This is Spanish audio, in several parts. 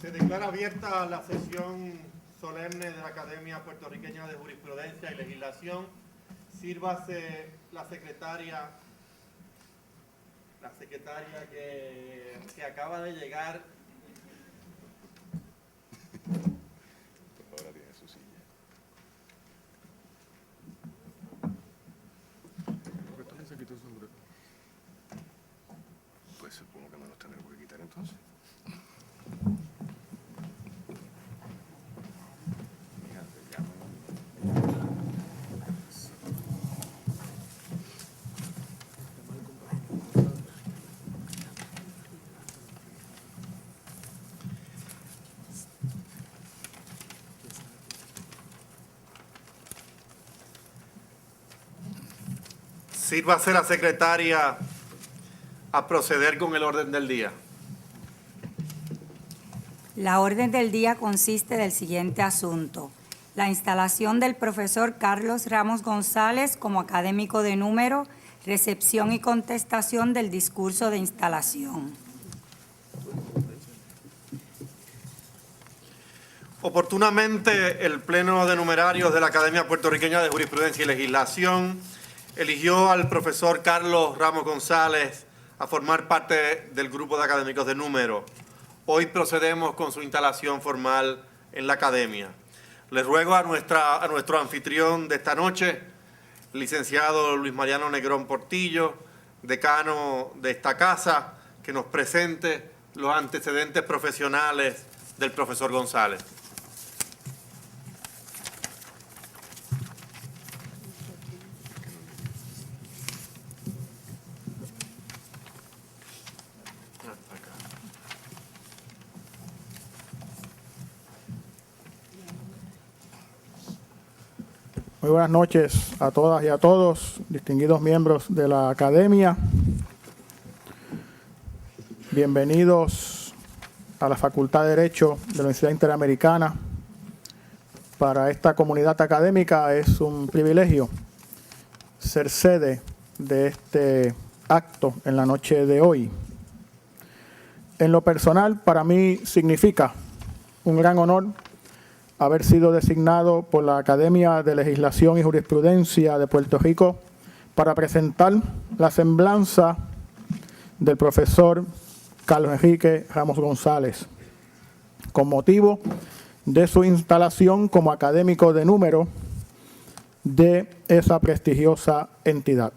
Se declara abierta la sesión solemne de la Academia Puertorriqueña de Jurisprudencia y Legislación. Sírvase la secretaria que acaba de llegar. Ahora tiene su silla. ¿Por qué también se quitó su sombrero? Pues supongo que me los tendré que quitar entonces. Sírvase la secretaria a proceder con el orden del día. La orden del día consiste del siguiente asunto: la instalación del profesor Carlos Ramos González como académico de número, recepción y contestación del discurso de instalación. Oportunamente, el Pleno de Numerarios de la Academia Puertorriqueña de Jurisprudencia y Legislación eligió al profesor Carlos Ramos González a formar parte del grupo de académicos de número. Hoy procedemos con su instalación formal en la Academia. Les ruego a nuestro anfitrión de esta noche, el licenciado Luis Mariano Negrón Portillo, decano de esta casa, que nos presente los antecedentes profesionales del profesor González. Muy buenas noches a todas y a todos, distinguidos miembros de la Academia. Bienvenidos a la Facultad de Derecho de la Universidad Interamericana. Para esta comunidad académica es un privilegio ser sede de este acto en la noche de hoy. En lo personal, para mí significa un gran honor haber sido designado por la Academia de Legislación y Jurisprudencia de Puerto Rico para presentar la semblanza del profesor Carlos Enrique Ramos González, con motivo de su instalación como académico de número de esa prestigiosa entidad.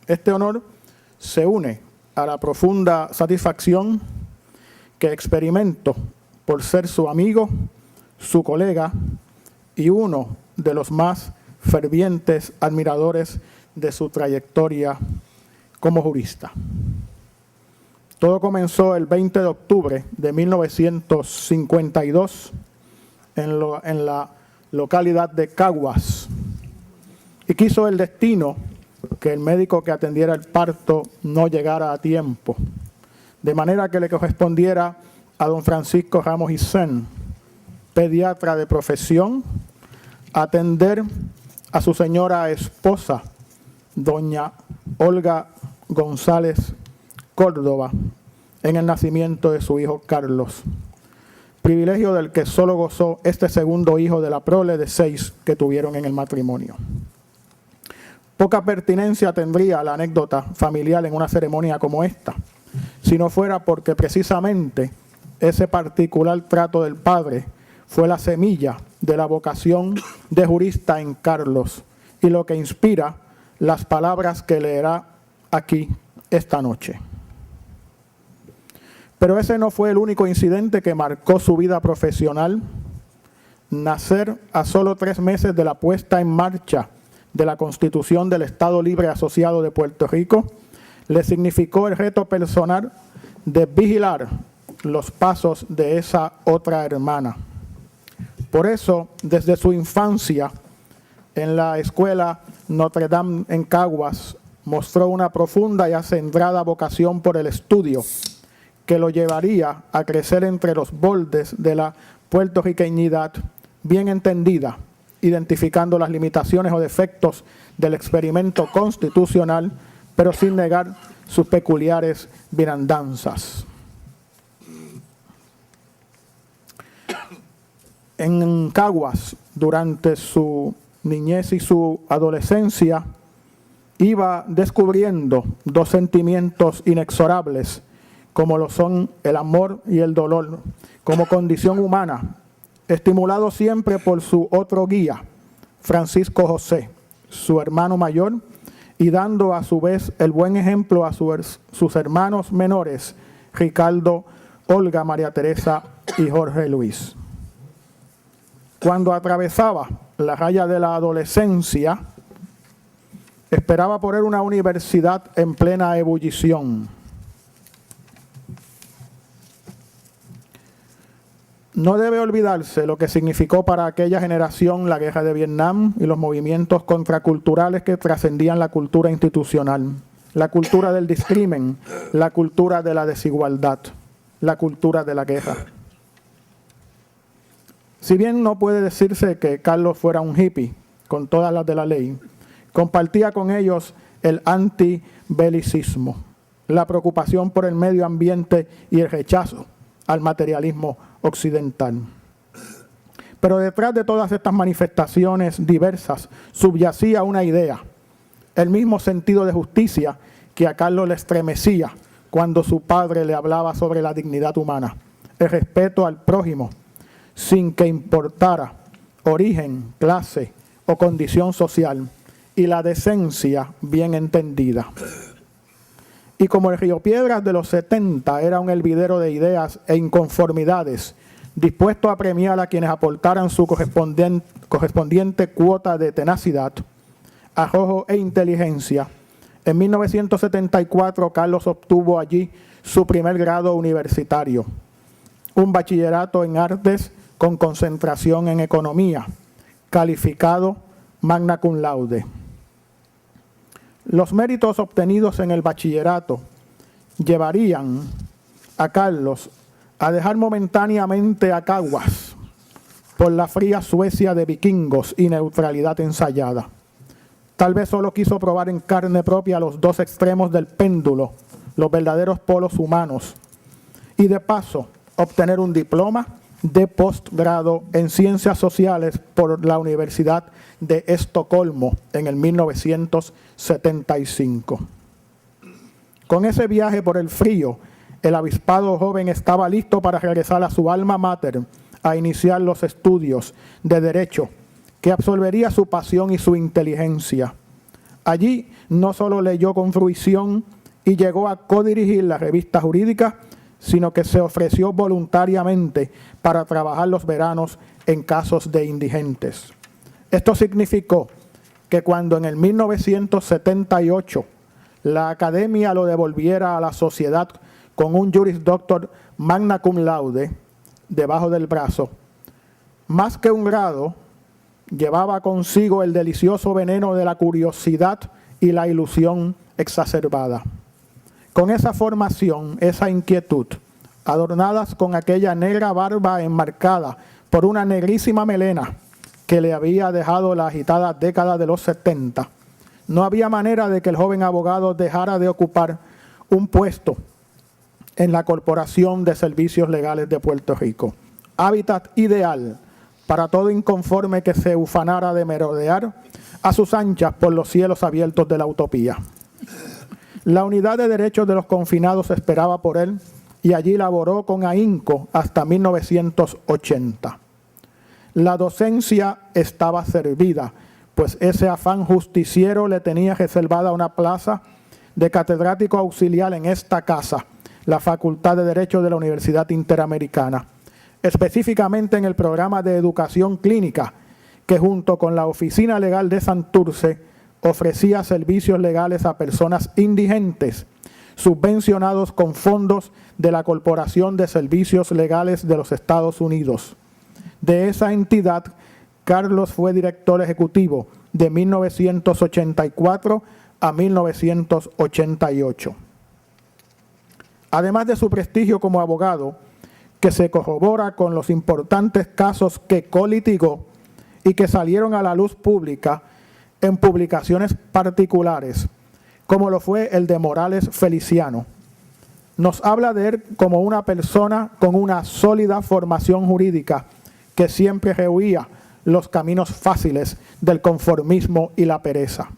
Este honor se une a la profunda satisfacción que experimento por ser su amigo, su colega y uno de los más fervientes admiradores de su trayectoria como jurista. Todo comenzó el 20 de octubre de 1952 en la localidad de Caguas, y quiso el destino que el médico que atendiera el parto no llegara a tiempo, de manera que le correspondiera a don Francisco Ramos Isen, pediatra de profesión, atender a su señora esposa, doña Olga González Córdoba, en el nacimiento de su hijo Carlos, privilegio del que solo gozó este segundo hijo de la prole de 6 que tuvieron en el matrimonio. Poca pertinencia tendría la anécdota familiar en una ceremonia como esta, si no fuera porque precisamente ese particular trato del padre fue la semilla de la vocación de jurista en Carlos y lo que inspira las palabras que leerá aquí esta noche. Pero ese no fue el único incidente que marcó su vida profesional. Nacer a solo 3 meses de la puesta en marcha de la Constitución del Estado Libre Asociado de Puerto Rico le significó el reto personal de vigilar los pasos de esa otra hermana. Por eso, desde su infancia, en la escuela Notre Dame en Caguas, mostró una profunda y acendrada vocación por el estudio, que lo llevaría a crecer entre los bordes de la puertorriqueñidad bien entendida, identificando las limitaciones o defectos del experimento constitucional, pero sin negar sus peculiares bienandanzas. En Caguas, durante su niñez y su adolescencia, iba descubriendo dos sentimientos inexorables, como lo son el amor y el dolor, como condición humana, estimulado siempre por su otro guía, Francisco José, su hermano mayor, y dando a su vez el buen ejemplo a sus hermanos menores, Ricardo, Olga, María Teresa y Jorge Luis. Cuando atravesaba la raya de la adolescencia, esperaba por él una universidad en plena ebullición. No debe olvidarse lo que significó para aquella generación la guerra de Vietnam y los movimientos contraculturales que trascendían la cultura institucional, la cultura del discrimen, la cultura de la desigualdad, la cultura de la guerra. Si bien no puede decirse que Carlos fuera un hippie, con todas las de la ley, compartía con ellos el antibelicismo, la preocupación por el medio ambiente y el rechazo al materialismo occidental. Pero detrás de todas estas manifestaciones diversas subyacía una idea, el mismo sentido de justicia que a Carlos le estremecía cuando su padre le hablaba sobre la dignidad humana, el respeto al prójimo, sin que importara origen, clase o condición social, y la decencia bien entendida. Y como el Río Piedras de los 70 era un hervidero de ideas e inconformidades, dispuesto a premiar a quienes aportaran su correspondiente cuota de tenacidad, arrojo e inteligencia, en 1974 Carlos obtuvo allí su primer grado universitario, un bachillerato en artes con concentración en economía, calificado magna cum laude. Los méritos obtenidos en el bachillerato llevarían a Carlos a dejar momentáneamente a Caguas por la fría Suecia de vikingos y neutralidad ensayada. Tal vez solo quiso probar en carne propia los dos extremos del péndulo, los verdaderos polos humanos, y de paso obtener un diploma de postgrado en Ciencias Sociales por la Universidad de Estocolmo en el 1975. Con ese viaje por el frío, el avispado joven estaba listo para regresar a su alma mater a iniciar los estudios de Derecho, que absolvería su pasión y su inteligencia. Allí no solo leyó con fruición y llegó a codirigir la revista jurídica, sino que se ofreció voluntariamente para trabajar los veranos en casos de indigentes. Esto significó que cuando en el 1978 la academia lo devolviera a la sociedad con un Juris Doctor magna cum laude debajo del brazo, más que un grado, llevaba consigo el delicioso veneno de la curiosidad y la ilusión exacerbada. Con esa formación, esa inquietud, adornadas con aquella negra barba enmarcada por una negrísima melena que le había dejado la agitada década de los 70, no había manera de que el joven abogado dejara de ocupar un puesto en la Corporación de Servicios Legales de Puerto Rico, hábitat ideal para todo inconforme que se ufanara de merodear a sus anchas por los cielos abiertos de la utopía. La Unidad de Derechos de los Confinados esperaba por él y allí laboró con ahínco hasta 1980. La docencia estaba servida, pues ese afán justiciero le tenía reservada una plaza de catedrático auxiliar en esta casa, la Facultad de Derecho de la Universidad Interamericana, específicamente en el programa de educación clínica, que junto con la Oficina Legal de Santurce ofrecía servicios legales a personas indigentes, subvencionados con fondos de la Corporación de Servicios Legales de los Estados Unidos. De esa entidad, Carlos fue director ejecutivo de 1984 a 1988. Además de su prestigio como abogado, que se corrobora con los importantes casos que colitigó y que salieron a la luz pública en publicaciones particulares, como lo fue el de Morales Feliciano. Nos habla de él como una persona con una sólida formación jurídica que siempre rehuía los caminos fáciles del conformismo y la pereza.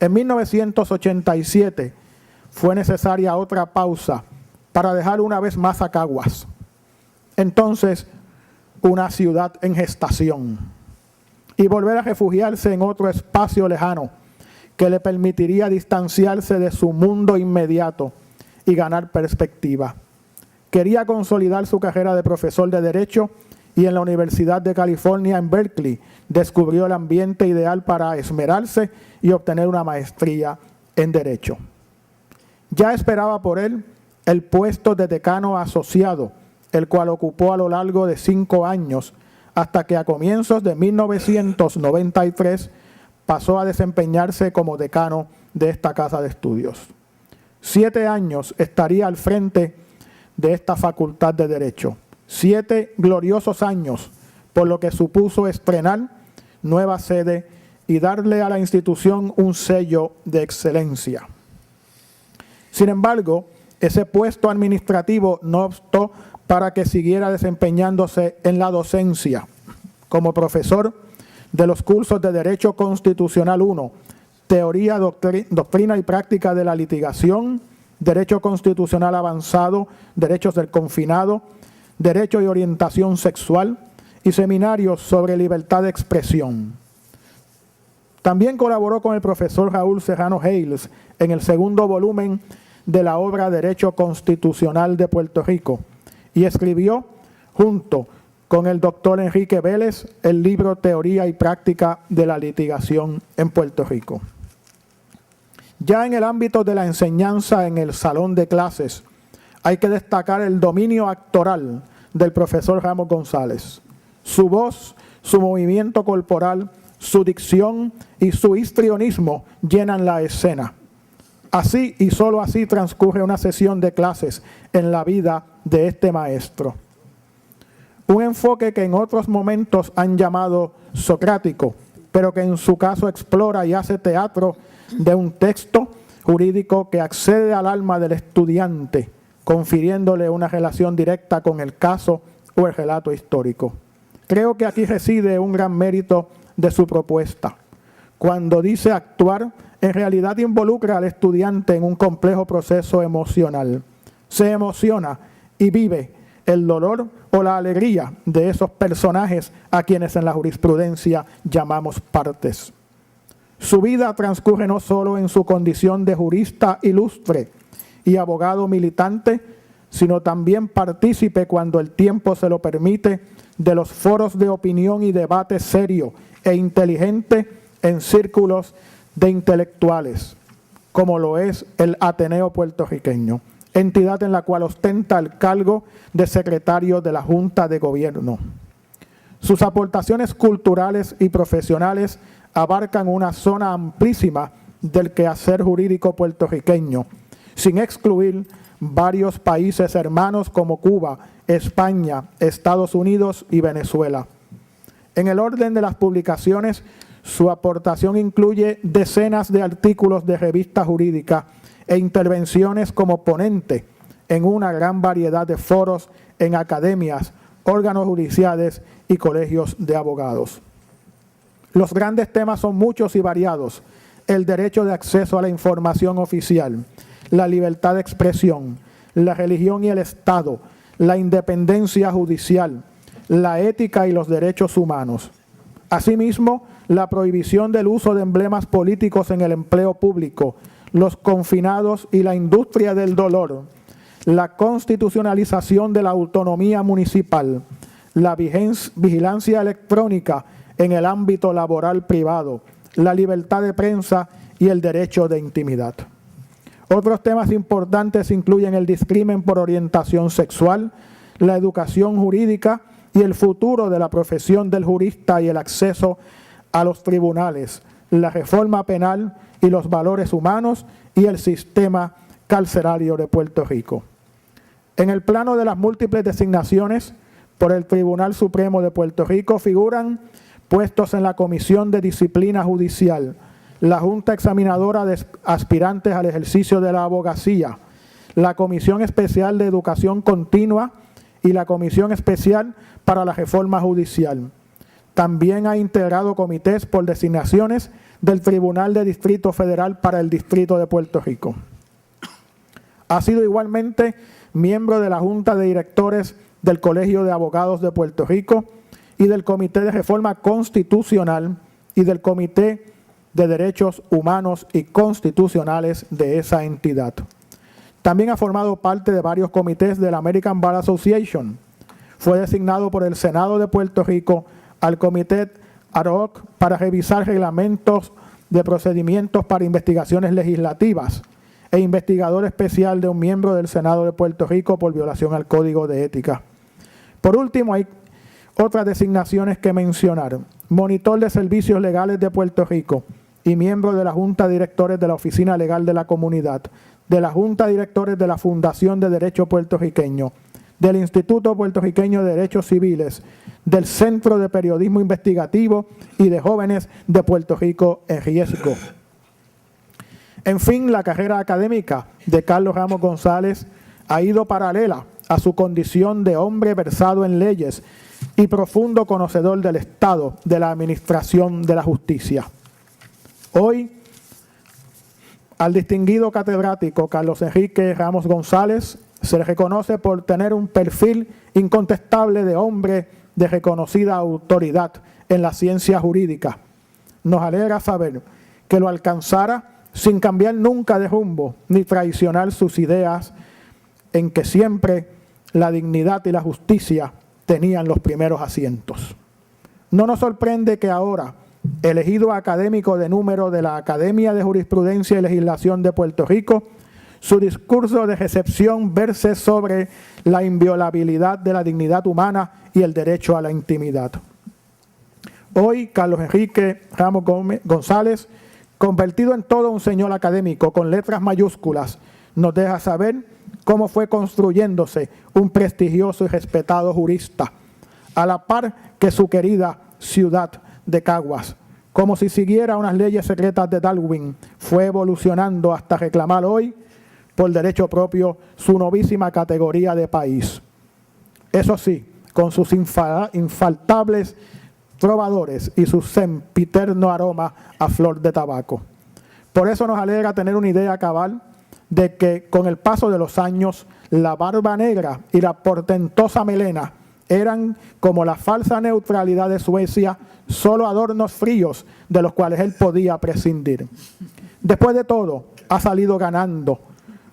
En 1987 fue necesaria otra pausa para dejar una vez más a Caguas, entonces una ciudad en gestación, y volver a refugiarse en otro espacio lejano que le permitiría distanciarse de su mundo inmediato y ganar perspectiva. Quería consolidar su carrera de profesor de Derecho y en la Universidad de California en Berkeley descubrió el ambiente ideal para esmerarse y obtener una maestría en Derecho. Ya esperaba por él el puesto de decano asociado, el cual ocupó a lo largo de 5 años, hasta que a comienzos de 1993 pasó a desempeñarse como decano de esta casa de estudios. 7 años estaría al frente de esta facultad de Derecho. 7 gloriosos años, por lo que supuso estrenar nueva sede y darle a la institución un sello de excelencia. Sin embargo, ese puesto administrativo no obstó para que siguiera desempeñándose en la docencia como profesor de los cursos de Derecho Constitucional 1, Teoría, Doctrina y Práctica de la Litigación, Derecho Constitucional Avanzado, Derechos del Confinado, Derecho y Orientación Sexual y seminarios sobre libertad de expresión. También colaboró con el profesor Raúl Serrano Hales en el 2º volumen de la obra Derecho Constitucional de Puerto Rico y escribió, junto con el doctor Enrique Vélez, el libro Teoría y Práctica de la Litigación en Puerto Rico. Ya en el ámbito de la enseñanza en el salón de clases, hay que destacar el dominio actoral del profesor Ramos González. Su voz, su movimiento corporal, su dicción y su histrionismo llenan la escena. Así y solo así transcurre una sesión de clases en la vida de este maestro. Un enfoque que en otros momentos han llamado socrático, pero que en su caso explora y hace teatro de un texto jurídico que accede al alma del estudiante, confiriéndole una relación directa con el caso o el relato histórico. Creo que aquí reside un gran mérito de su propuesta. Cuando dice actuar, en realidad involucra al estudiante en un complejo proceso emocional. Se emociona y vive el dolor o la alegría de esos personajes a quienes en la jurisprudencia llamamos partes. Su vida transcurre no solo en su condición de jurista ilustre y abogado militante, sino también partícipe, cuando el tiempo se lo permite, de los foros de opinión y debate serio e inteligente en círculos de intelectuales, como lo es el Ateneo Puertorriqueño, entidad en la cual ostenta el cargo de secretario de la Junta de Gobierno. Sus aportaciones culturales y profesionales abarcan una zona amplísima del quehacer jurídico puertorriqueño, sin excluir varios países hermanos como Cuba, España, Estados Unidos y Venezuela. En el orden de las publicaciones, su aportación incluye decenas de artículos de revista jurídica e intervenciones como ponente en una gran variedad de foros en academias, órganos judiciales y colegios de abogados. Los grandes temas son muchos y variados: el derecho de acceso a la información oficial, la libertad de expresión, la religión y el Estado, la independencia judicial, la ética y los derechos humanos. Asimismo, la prohibición del uso de emblemas políticos en el empleo público, los confinados y la industria del dolor, la constitucionalización de la autonomía municipal, la vigilancia electrónica en el ámbito laboral privado, la libertad de prensa y el derecho de intimidad. Otros temas importantes incluyen el discrimen por orientación sexual, la educación jurídica y el futuro de la profesión del jurista y el acceso a los tribunales, la reforma penal y los valores humanos y el sistema carcerario de Puerto Rico. En el plano de las múltiples designaciones por el Tribunal Supremo de Puerto Rico figuran puestos en la Comisión de Disciplina Judicial, la Junta Examinadora de Aspirantes al Ejercicio de la Abogacía, la Comisión Especial de Educación Continua y la Comisión Especial para la Reforma Judicial. También ha integrado comités por designaciones del Tribunal de Distrito Federal para el Distrito de Puerto Rico. Ha sido igualmente miembro de la Junta de Directores del Colegio de Abogados de Puerto Rico y del Comité de Reforma Constitucional y del Comité de Derechos Humanos y Constitucionales de esa entidad. También ha formado parte de varios comités de la American Bar Association. Fue designado por el Senado de Puerto Rico al Comité ad hoc para revisar reglamentos de procedimientos para investigaciones legislativas e investigador especial de un miembro del Senado de Puerto Rico por violación al Código de Ética. Por último, hay otras designaciones que mencionar. Monitor de Servicios Legales de Puerto Rico y miembro de la Junta de Directores de la Oficina Legal de la Comunidad, de la Junta de Directores de la Fundación de Derecho Puertorriqueño, del Instituto Puertorriqueño de Derechos Civiles, del Centro de Periodismo Investigativo y de Jóvenes de Puerto Rico en Riesgo. En fin, la carrera académica de Carlos Ramos González ha ido paralela a su condición de hombre versado en leyes y profundo conocedor del Estado, de la administración de la justicia. Hoy, al distinguido catedrático Carlos Enrique Ramos González se le reconoce por tener un perfil incontestable de hombre de reconocida autoridad en la ciencia jurídica. Nos alegra saber que lo alcanzara sin cambiar nunca de rumbo ni traicionar sus ideas, en que siempre la dignidad y la justicia tenían los primeros asientos. No nos sorprende que ahora, elegido académico de número de la Academia de Jurisprudencia y Legislación de Puerto Rico, su discurso de recepción verse sobre la inviolabilidad de la dignidad humana y el derecho a la intimidad. Hoy, Carlos Enrique Ramos González, convertido en todo un señor académico con letras mayúsculas, nos deja saber cómo fue construyéndose un prestigioso y respetado jurista, a la par que su querida ciudad de Caguas. Como si siguiera unas leyes secretas de Darwin, fue evolucionando hasta reclamar hoy, por derecho propio, su novísima categoría de país. Eso sí, con sus infaltables trovadores y su sempiterno aroma a flor de tabaco. Por eso nos alegra tener una idea cabal de que con el paso de los años, la barba negra y la portentosa melena eran, como la falsa neutralidad de Suecia, solo adornos fríos de los cuales él podía prescindir. Después de todo, ha salido ganando,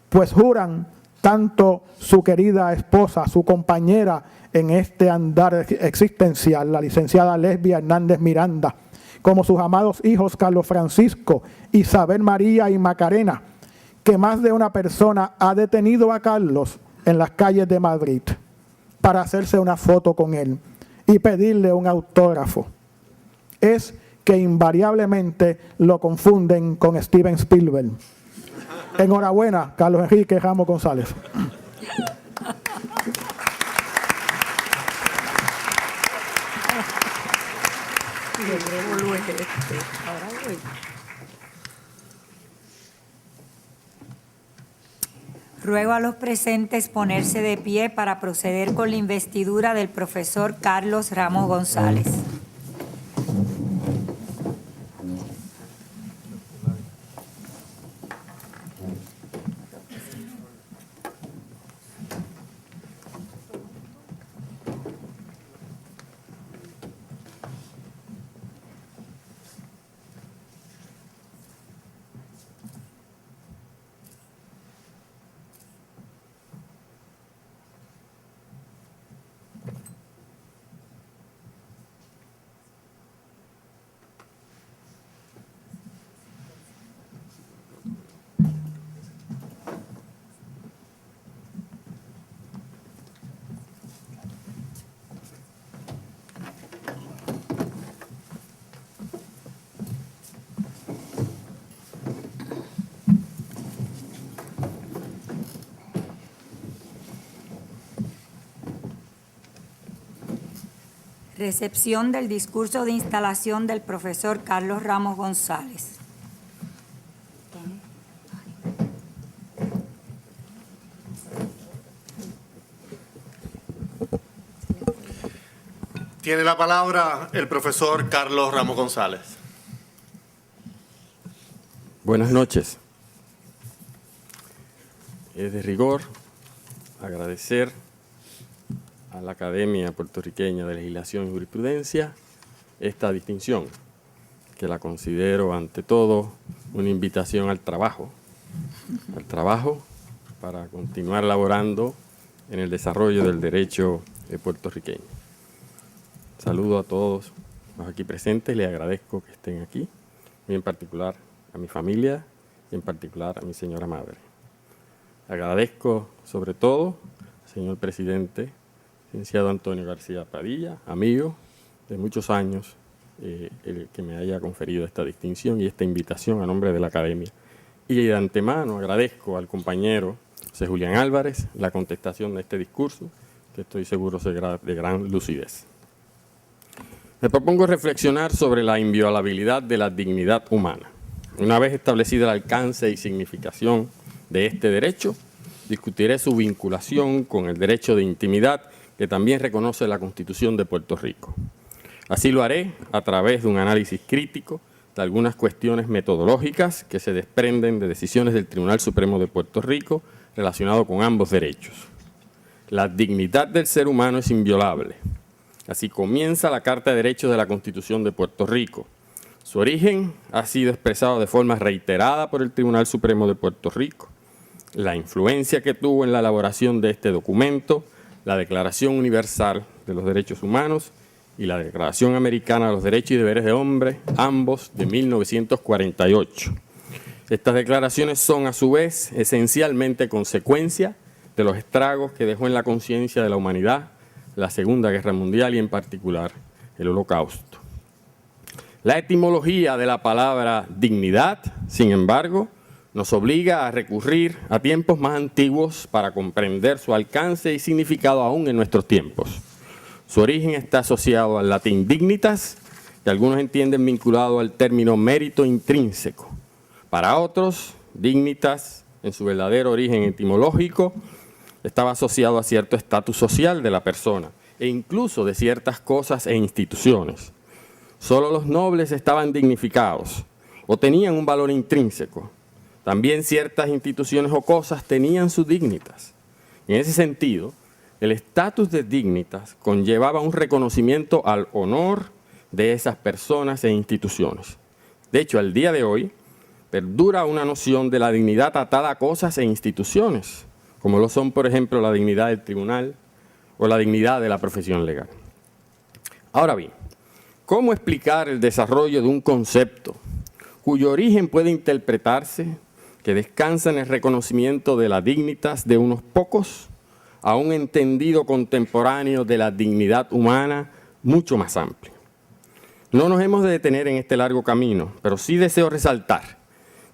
pues juran tanto su querida esposa, su compañera en este andar existencial, la licenciada Lesbia Hernández Miranda, como sus amados hijos Carlos Francisco, Isabel María y Macarena, que más de una persona ha detenido a Carlos en las calles de Madrid para hacerse una foto con él y pedirle un autógrafo. Es que invariablemente lo confunden con Steven Spielberg. Enhorabuena, Carlos Enrique Ramos González. Ruego a los presentes ponerse de pie para proceder con la investidura del profesor Carlos Ramos González. Recepción del discurso de instalación del profesor Carlos Ramos González. Tiene la palabra el profesor Carlos Ramos González. Buenas noches. Es de rigor agradecer a la Academia Puertorriqueña de Legislación y Jurisprudencia esta distinción, que la considero ante todo una invitación al trabajo para continuar laborando en el desarrollo del derecho puertorriqueño. Saludo a todos los aquí presentes, les agradezco que estén aquí, muy en particular a mi familia y en particular a mi señora madre. Agradezco sobre todo al señor presidente, licenciado Antonio García Padilla, amigo de muchos años, el que me haya conferido esta distinción y esta invitación a nombre de la Academia. Y de antemano agradezco al compañero José Julián Álvarez la contestación de este discurso, que estoy seguro será de gran lucidez. Me propongo reflexionar sobre la inviolabilidad de la dignidad humana. Una vez establecido el alcance y significación de este derecho, discutiré su vinculación con el derecho de intimidad que también reconoce la Constitución de Puerto Rico. Así lo haré a través de un análisis crítico de algunas cuestiones metodológicas que se desprenden de decisiones del Tribunal Supremo de Puerto Rico relacionado con ambos derechos. La dignidad del ser humano es inviolable. Así comienza la Carta de Derechos de la Constitución de Puerto Rico. Su origen ha sido expresado de forma reiterada por el Tribunal Supremo de Puerto Rico. La influencia que tuvo en la elaboración de este documento, la Declaración Universal de los Derechos Humanos y la Declaración Americana de los Derechos y Deberes del Hombre, ambos de 1948. Estas declaraciones son, a su vez, esencialmente consecuencia de los estragos que dejó en la conciencia de la humanidad la Segunda Guerra Mundial y, en particular, el Holocausto. La etimología de la palabra dignidad, sin embargo, nos obliga a recurrir a tiempos más antiguos para comprender su alcance y significado aún en nuestros tiempos. Su origen está asociado al latín dignitas, que algunos entienden vinculado al término mérito intrínseco. Para otros, dignitas, en su verdadero origen etimológico, estaba asociado a cierto estatus social de la persona e incluso de ciertas cosas e instituciones. Solo los nobles estaban dignificados o tenían un valor intrínseco. También ciertas instituciones o cosas tenían su dignitas. En ese sentido, el estatus de dignitas conllevaba un reconocimiento al honor de esas personas e instituciones. De hecho, al día de hoy, perdura una noción de la dignidad atada a cosas e instituciones, como lo son, por ejemplo, la dignidad del tribunal o la dignidad de la profesión legal. Ahora bien, ¿cómo explicar el desarrollo de un concepto cuyo origen puede interpretarse que descansa en el reconocimiento de la dignitas de unos pocos a un entendido contemporáneo de la dignidad humana mucho más amplio? No nos hemos de detener en este largo camino, pero sí deseo resaltar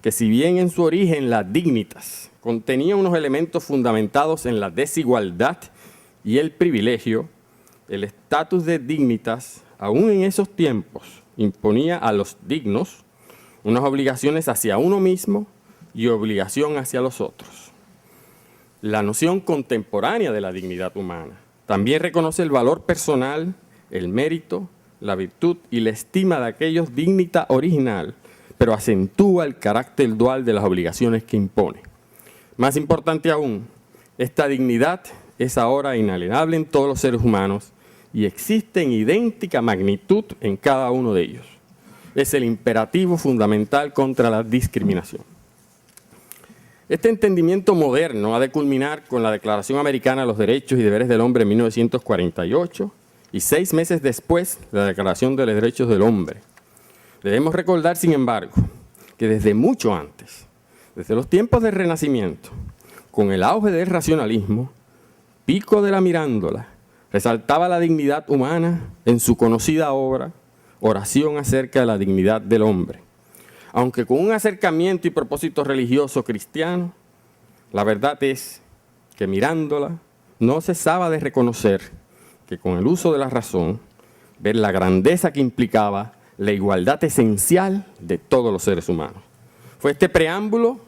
que si bien en su origen la dignitas contenía unos elementos fundamentados en la desigualdad y el privilegio, el estatus de dignitas, aún en esos tiempos, imponía a los dignos unas obligaciones hacia uno mismo y obligación hacia los otros. La noción contemporánea de la dignidad humana también reconoce el valor personal, el mérito, la virtud y la estima de aquellos dignita original, pero acentúa el carácter dual de las obligaciones que impone. Más importante aún, esta dignidad es ahora inalienable en todos los seres humanos y existe en idéntica magnitud en cada uno de ellos. Es el imperativo fundamental contra la discriminación. Este entendimiento moderno ha de culminar con la Declaración Americana de los Derechos y Deberes del Hombre en 1948 y 6 meses después la Declaración de los Derechos del Hombre. Debemos recordar, sin embargo, que desde mucho antes, desde los tiempos del Renacimiento, con el auge del racionalismo, Pico de la Mirandola resaltaba la dignidad humana en su conocida obra Oración acerca de la dignidad del hombre. Aunque con un acercamiento y propósito religioso cristiano, la verdad es que Mirandola no cesaba de reconocer que con el uso de la razón, ver la grandeza que implicaba la igualdad esencial de todos los seres humanos. Fue este preámbulo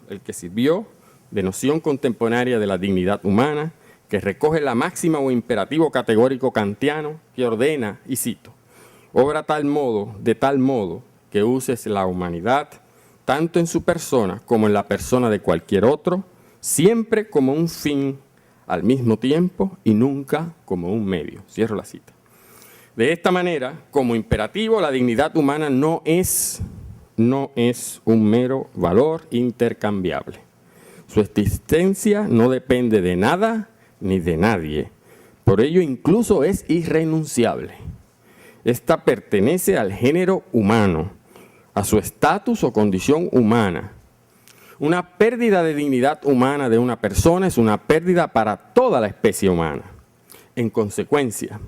el que sirvió de noción contemporánea de la dignidad humana que recoge la máxima o imperativo categórico kantiano que ordena, y cito, obra de tal modo que uses la humanidad, tanto en su persona como en la persona de cualquier otro, siempre como un fin al mismo tiempo y nunca como un medio. Cierro la cita. De esta manera, como imperativo, la dignidad humana no es un mero valor intercambiable. Su existencia no depende de nada ni de nadie. Por ello, incluso es irrenunciable. Esta pertenece al género humano, a su estatus o condición humana. Una pérdida de dignidad humana de una persona es una pérdida para toda la especie humana. En consecuencia,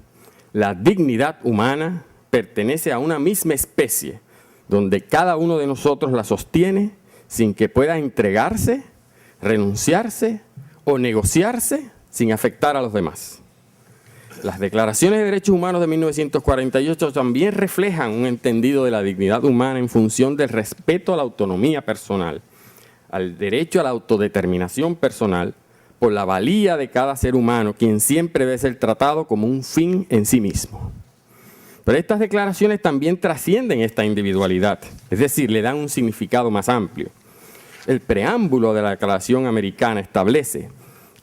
la dignidad humana pertenece a una misma especie, donde cada uno de nosotros la sostiene sin que pueda entregarse, renunciarse o negociarse sin afectar a los demás. Las declaraciones de derechos humanos de 1948 también reflejan un entendido de la dignidad humana en función del respeto a la autonomía personal, al derecho a la autodeterminación personal, por la valía de cada ser humano, quien siempre debe ser tratado como un fin en sí mismo. Pero estas declaraciones también trascienden esta individualidad, es decir, le dan un significado más amplio. El preámbulo de la Declaración Americana establece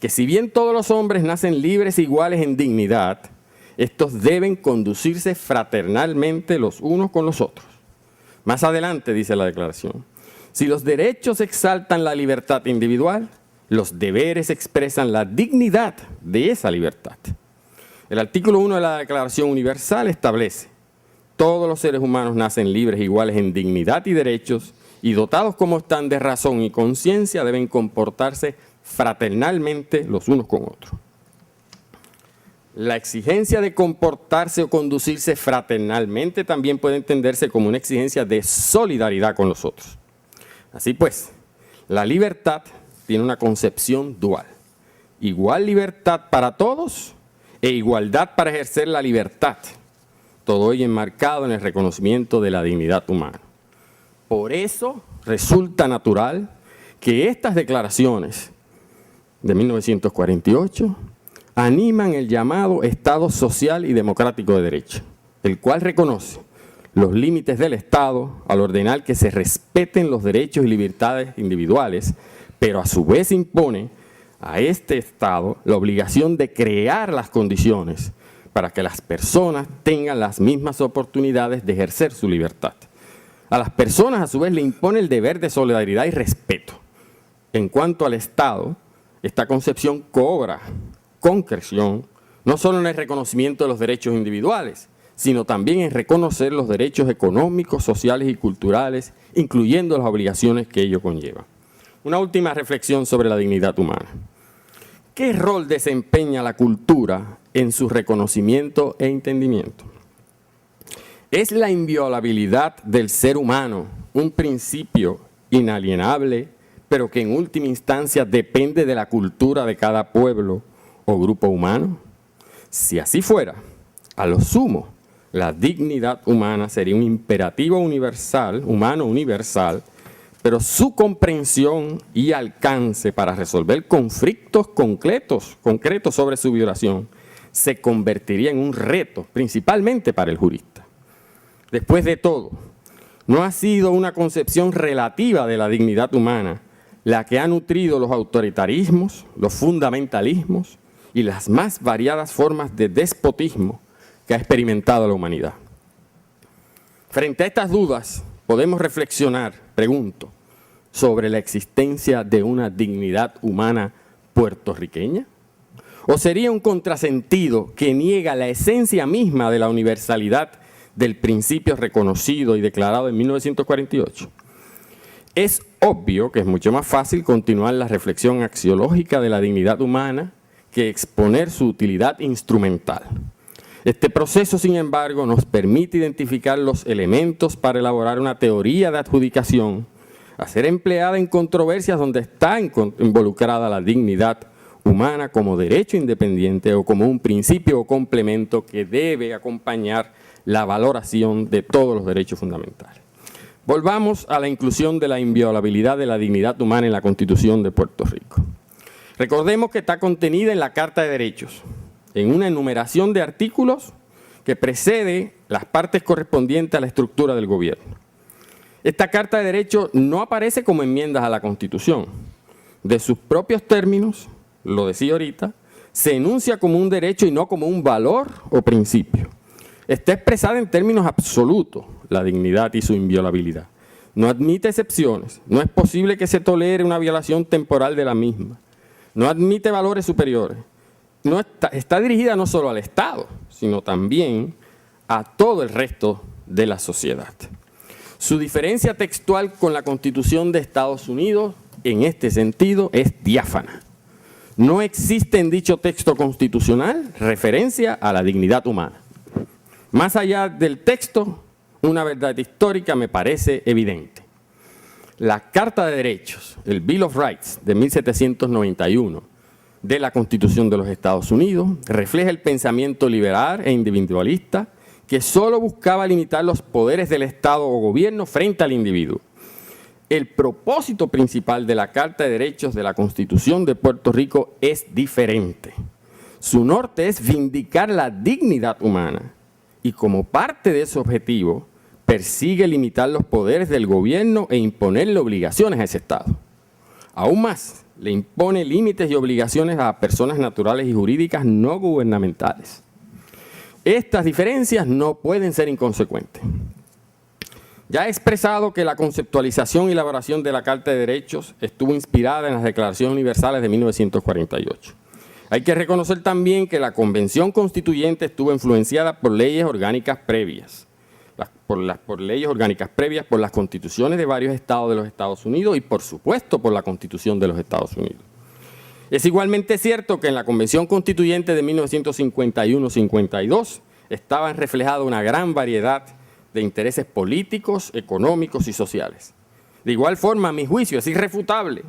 que si bien todos los hombres nacen libres e iguales en dignidad, estos deben conducirse fraternalmente los unos con los otros. Más adelante dice la declaración, si los derechos exaltan la libertad individual, los deberes expresan la dignidad de esa libertad. El artículo 1 de la Declaración Universal establece, todos los seres humanos nacen libres e iguales en dignidad y derechos, y dotados como están de razón y conciencia, deben comportarse fraternalmente los unos con otros. La exigencia de comportarse o conducirse fraternalmente también puede entenderse como una exigencia de solidaridad con los otros. Así pues, la libertad tiene una concepción dual. Igual libertad para todos e igualdad para ejercer la libertad. Todo ello enmarcado en el reconocimiento de la dignidad humana. Por eso resulta natural que estas declaraciones de 1948 animan el llamado Estado social y democrático de derecho, el cual reconoce los límites del Estado al ordenar que se respeten los derechos y libertades individuales, pero a su vez impone a este Estado la obligación de crear las condiciones para que las personas tengan las mismas oportunidades de ejercer su libertad. A las personas a su vez le impone el deber de solidaridad y respeto. En cuanto al Estado, esta concepción cobra concreción no solo en el reconocimiento de los derechos individuales, sino también en reconocer los derechos económicos, sociales y culturales, incluyendo las obligaciones que ello conlleva. Una última reflexión sobre la dignidad humana. ¿Qué rol desempeña la cultura en su reconocimiento e entendimiento? ¿Es la inviolabilidad del ser humano un principio inalienable, pero que en última instancia depende de la cultura de cada pueblo o grupo humano? Si así fuera, a lo sumo, la dignidad humana sería un imperativo universal, humano universal, pero su comprensión y alcance para resolver conflictos concretos sobre su violación se convertiría en un reto, principalmente para el jurista. Después de todo, no ha sido una concepción relativa de la dignidad humana la que ha nutrido los autoritarismos, los fundamentalismos y las más variadas formas de despotismo que ha experimentado la humanidad. Frente a estas dudas, podemos reflexionar, pregunto, sobre la existencia de una dignidad humana puertorriqueña. ¿O sería un contrasentido que niega la esencia misma de la universalidad del principio reconocido y declarado en 1948? Es obvio que es mucho más fácil continuar la reflexión axiológica de la dignidad humana que exponer su utilidad instrumental. Este proceso, sin embargo, nos permite identificar los elementos para elaborar una teoría de adjudicación a ser empleada en controversias donde está involucrada la dignidad humana como derecho independiente o como un principio o complemento que debe acompañar la valoración de todos los derechos fundamentales. Volvamos a la inclusión de la inviolabilidad de la dignidad humana en la Constitución de Puerto Rico. Recordemos que está contenida en la Carta de Derechos, en una enumeración de artículos que precede las partes correspondientes a la estructura del gobierno. Esta Carta de Derechos no aparece como enmiendas a la Constitución. De sus propios términos, lo decía ahorita, se enuncia como un derecho y no como un valor o principio. Está expresada en términos absolutos, la dignidad y su inviolabilidad. No admite excepciones, no es posible que se tolere una violación temporal de la misma. No admite valores superiores. Está dirigida no solo al Estado, sino también a todo el resto de la sociedad. Su diferencia textual con la Constitución de Estados Unidos, en este sentido, es diáfana. No existe en dicho texto constitucional referencia a la dignidad humana. Más allá del texto, una verdad histórica me parece evidente. La Carta de Derechos, el Bill of Rights de 1791 de la Constitución de los Estados Unidos, refleja el pensamiento liberal e individualista que solo buscaba limitar los poderes del Estado o gobierno frente al individuo. El propósito principal de la Carta de Derechos de la Constitución de Puerto Rico es diferente. Su norte es vindicar la dignidad humana y como parte de ese objetivo persigue limitar los poderes del gobierno e imponerle obligaciones a ese Estado. Aún más, le impone límites y obligaciones a personas naturales y jurídicas no gubernamentales. Estas diferencias no pueden ser inconsecuentes. Ya he expresado que la conceptualización y elaboración de la Carta de Derechos estuvo inspirada en las Declaraciones Universales de 1948. Hay que reconocer también que la Convención Constituyente estuvo influenciada por leyes orgánicas previas, por las constituciones de varios estados de los Estados Unidos y, por supuesto, por la Constitución de los Estados Unidos. Es igualmente cierto que en la Convención Constituyente de 1951-52 estaban reflejadas una gran variedad de intereses políticos, económicos y sociales. De igual forma, a mi juicio, es irrefutable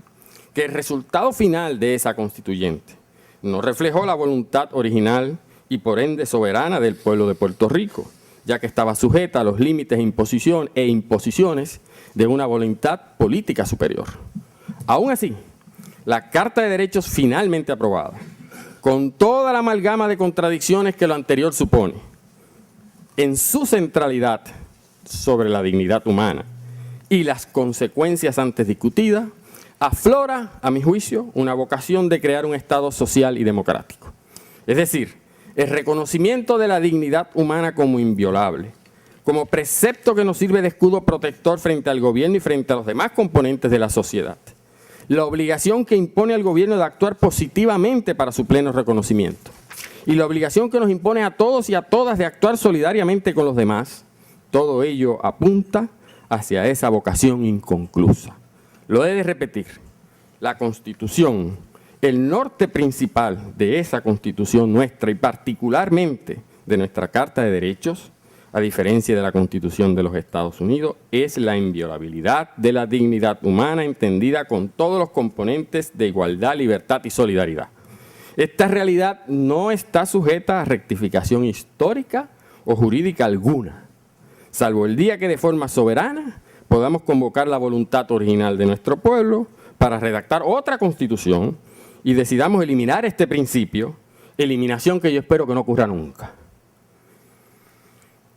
que el resultado final de esa constituyente no reflejó la voluntad original y por ende soberana del pueblo de Puerto Rico, ya que estaba sujeta a los límites e imposiciones de una voluntad política superior. Aún así, la Carta de Derechos finalmente aprobada, con toda la amalgama de contradicciones que lo anterior supone, en su centralidad sobre la dignidad humana y las consecuencias antes discutidas, aflora, a mi juicio, una vocación de crear un Estado social y democrático. Es decir, el reconocimiento de la dignidad humana como inviolable, como precepto que nos sirve de escudo protector frente al gobierno y frente a los demás componentes de la sociedad. La obligación que impone al gobierno de actuar positivamente para su pleno reconocimiento. Y la obligación que nos impone a todos y a todas de actuar solidariamente con los demás. Todo ello apunta hacia esa vocación inconclusa. Lo he de repetir, la Constitución, el norte principal de esa Constitución nuestra y particularmente de nuestra Carta de Derechos, a diferencia de la Constitución de los Estados Unidos, es la inviolabilidad de la dignidad humana entendida con todos los componentes de igualdad, libertad y solidaridad. Esta realidad no está sujeta a rectificación histórica o jurídica alguna, salvo el día que de forma soberana podamos convocar la voluntad original de nuestro pueblo para redactar otra Constitución y decidamos eliminar este principio, eliminación que yo espero que no ocurra nunca.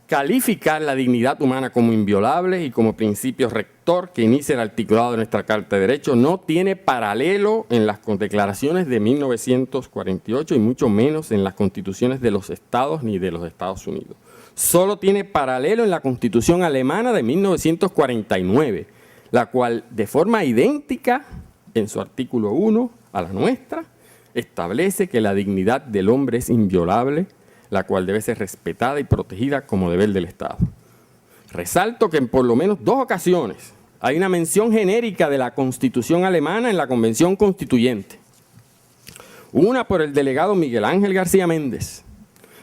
Calificar la dignidad humana como inviolable y como principio rector que inicia el articulado de nuestra Carta de Derechos no tiene paralelo en las declaraciones de 1948 y mucho menos en las constituciones de los estados ni de los Estados Unidos. Solo tiene paralelo en la Constitución alemana de 1949, la cual de forma idéntica en su artículo 1 a la nuestra establece que la dignidad del hombre es inviolable, la cual debe ser respetada y protegida como deber del Estado. Resalto que en por lo menos 2 ocasiones hay una mención genérica de la Constitución alemana en la Convención Constituyente. Una por el delegado Miguel Ángel García Méndez,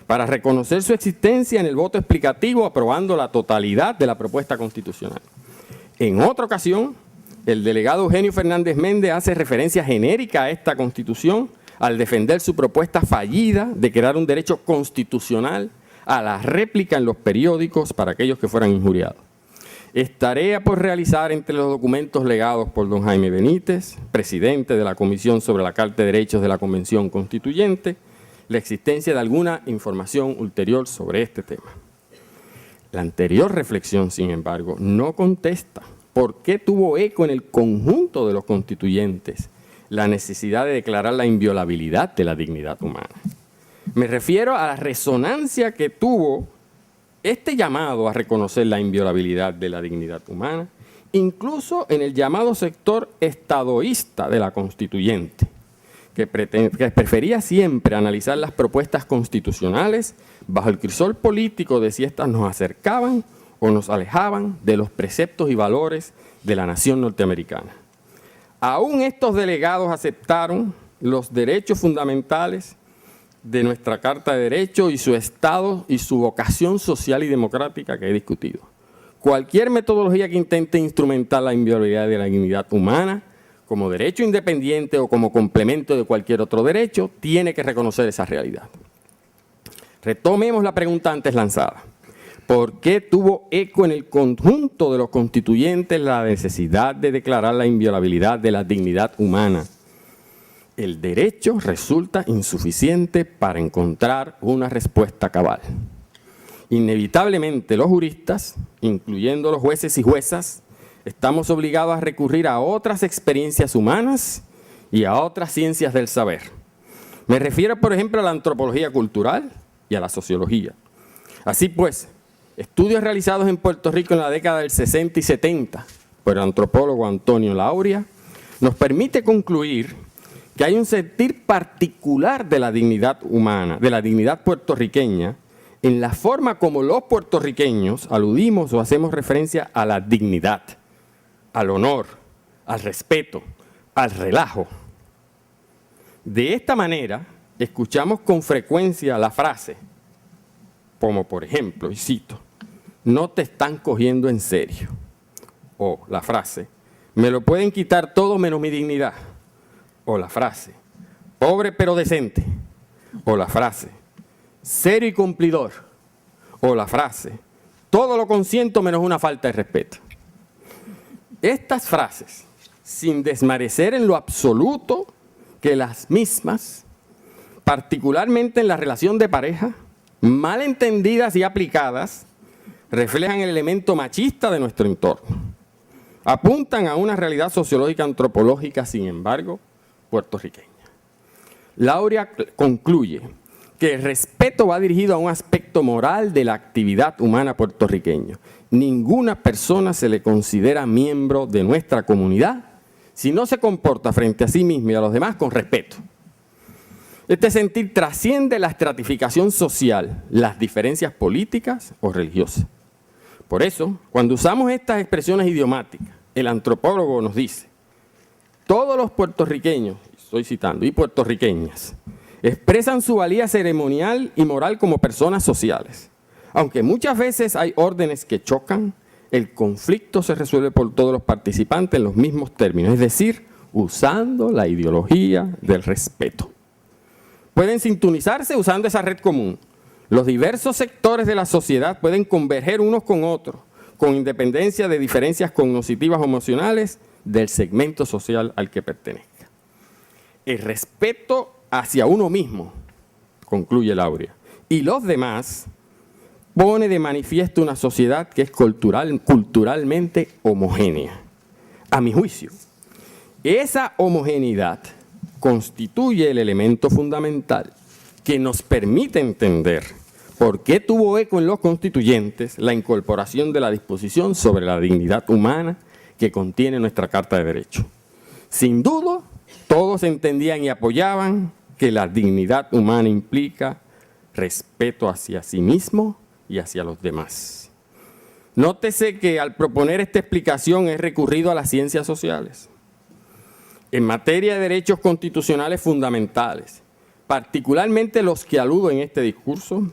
para reconocer su existencia en el voto explicativo aprobando la totalidad de la propuesta constitucional. En otra ocasión, el delegado Eugenio Fernández Méndez hace referencia genérica a esta Constitución al defender su propuesta fallida de crear un derecho constitucional a la réplica en los periódicos para aquellos que fueran injuriados. tarea por realizar entre los documentos legados por don Jaime Benítez, presidente de la Comisión sobre la Carta de Derechos de la Convención Constituyente, la existencia de alguna información ulterior sobre este tema. La anterior reflexión, sin embargo, no contesta por qué tuvo eco en el conjunto de los constituyentes la necesidad de declarar la inviolabilidad de la dignidad humana. Me refiero a la resonancia que tuvo este llamado a reconocer la inviolabilidad de la dignidad humana, incluso en el llamado sector estadoísta de la constituyente, que prefería siempre analizar las propuestas constitucionales bajo el crisol político de si éstas nos acercaban o nos alejaban de los preceptos y valores de la nación norteamericana. Aún estos delegados aceptaron los derechos fundamentales de nuestra Carta de Derechos y su estado y su vocación social y democrática que he discutido. Cualquier metodología que intente instrumentar la inviolabilidad de la dignidad humana como derecho independiente o como complemento de cualquier otro derecho, tiene que reconocer esa realidad. Retomemos la pregunta antes lanzada. ¿Por qué tuvo eco en el conjunto de los constituyentes la necesidad de declarar la inviolabilidad de la dignidad humana? El derecho resulta insuficiente para encontrar una respuesta cabal. Inevitablemente los juristas, incluyendo los jueces y juezas, estamos obligados a recurrir a otras experiencias humanas y a otras ciencias del saber. Me refiero, por ejemplo, a la antropología cultural y a la sociología. Así pues, estudios realizados en Puerto Rico en la década del 60 y 70 por el antropólogo Antonio Lauria nos permite concluir que hay un sentir particular de la dignidad humana, de la dignidad puertorriqueña, en la forma como los puertorriqueños aludimos o hacemos referencia a la dignidad, al honor, al respeto, al relajo. De esta manera, escuchamos con frecuencia la frase, como por ejemplo, y cito, no te están cogiendo en serio. O la frase, me lo pueden quitar todo menos mi dignidad. O la frase, pobre pero decente. O la frase, serio y cumplidor. O la frase, todo lo consiento menos una falta de respeto. Estas frases, sin desmerecer en lo absoluto que las mismas, particularmente en la relación de pareja, mal entendidas y aplicadas, reflejan el elemento machista de nuestro entorno. Apuntan a una realidad sociológica antropológica, sin embargo, puertorriqueña. Lauria concluye que el respeto va dirigido a un aspecto moral de la actividad humana puertorriqueña. Ninguna persona se le considera miembro de nuestra comunidad si no se comporta frente a sí mismo y a los demás con respeto. Este sentir trasciende la estratificación social, las diferencias políticas o religiosas. Por eso, cuando usamos estas expresiones idiomáticas, el antropólogo nos dice, todos los puertorriqueños, estoy citando, y puertorriqueñas, expresan su valía ceremonial y moral como personas sociales. Aunque muchas veces hay órdenes que chocan, el conflicto se resuelve por todos los participantes en los mismos términos, es decir, usando la ideología del respeto. Pueden sintonizarse usando esa red común. Los diversos sectores de la sociedad pueden converger unos con otros, con independencia de diferencias cognitivas o emocionales del segmento social al que pertenezca. El respeto hacia uno mismo, concluye Lauria, y los demás, pone de manifiesto una sociedad que es culturalmente homogénea. A mi juicio, esa homogeneidad constituye el elemento fundamental que nos permite entender por qué tuvo eco en los constituyentes la incorporación de la disposición sobre la dignidad humana que contiene nuestra Carta de Derechos. Sin duda, todos entendían y apoyaban que la dignidad humana implica respeto hacia sí mismo y hacia los demás. Nótese que al proponer esta explicación he recurrido a las ciencias sociales. En materia de derechos constitucionales fundamentales, particularmente los que aludo en este discurso,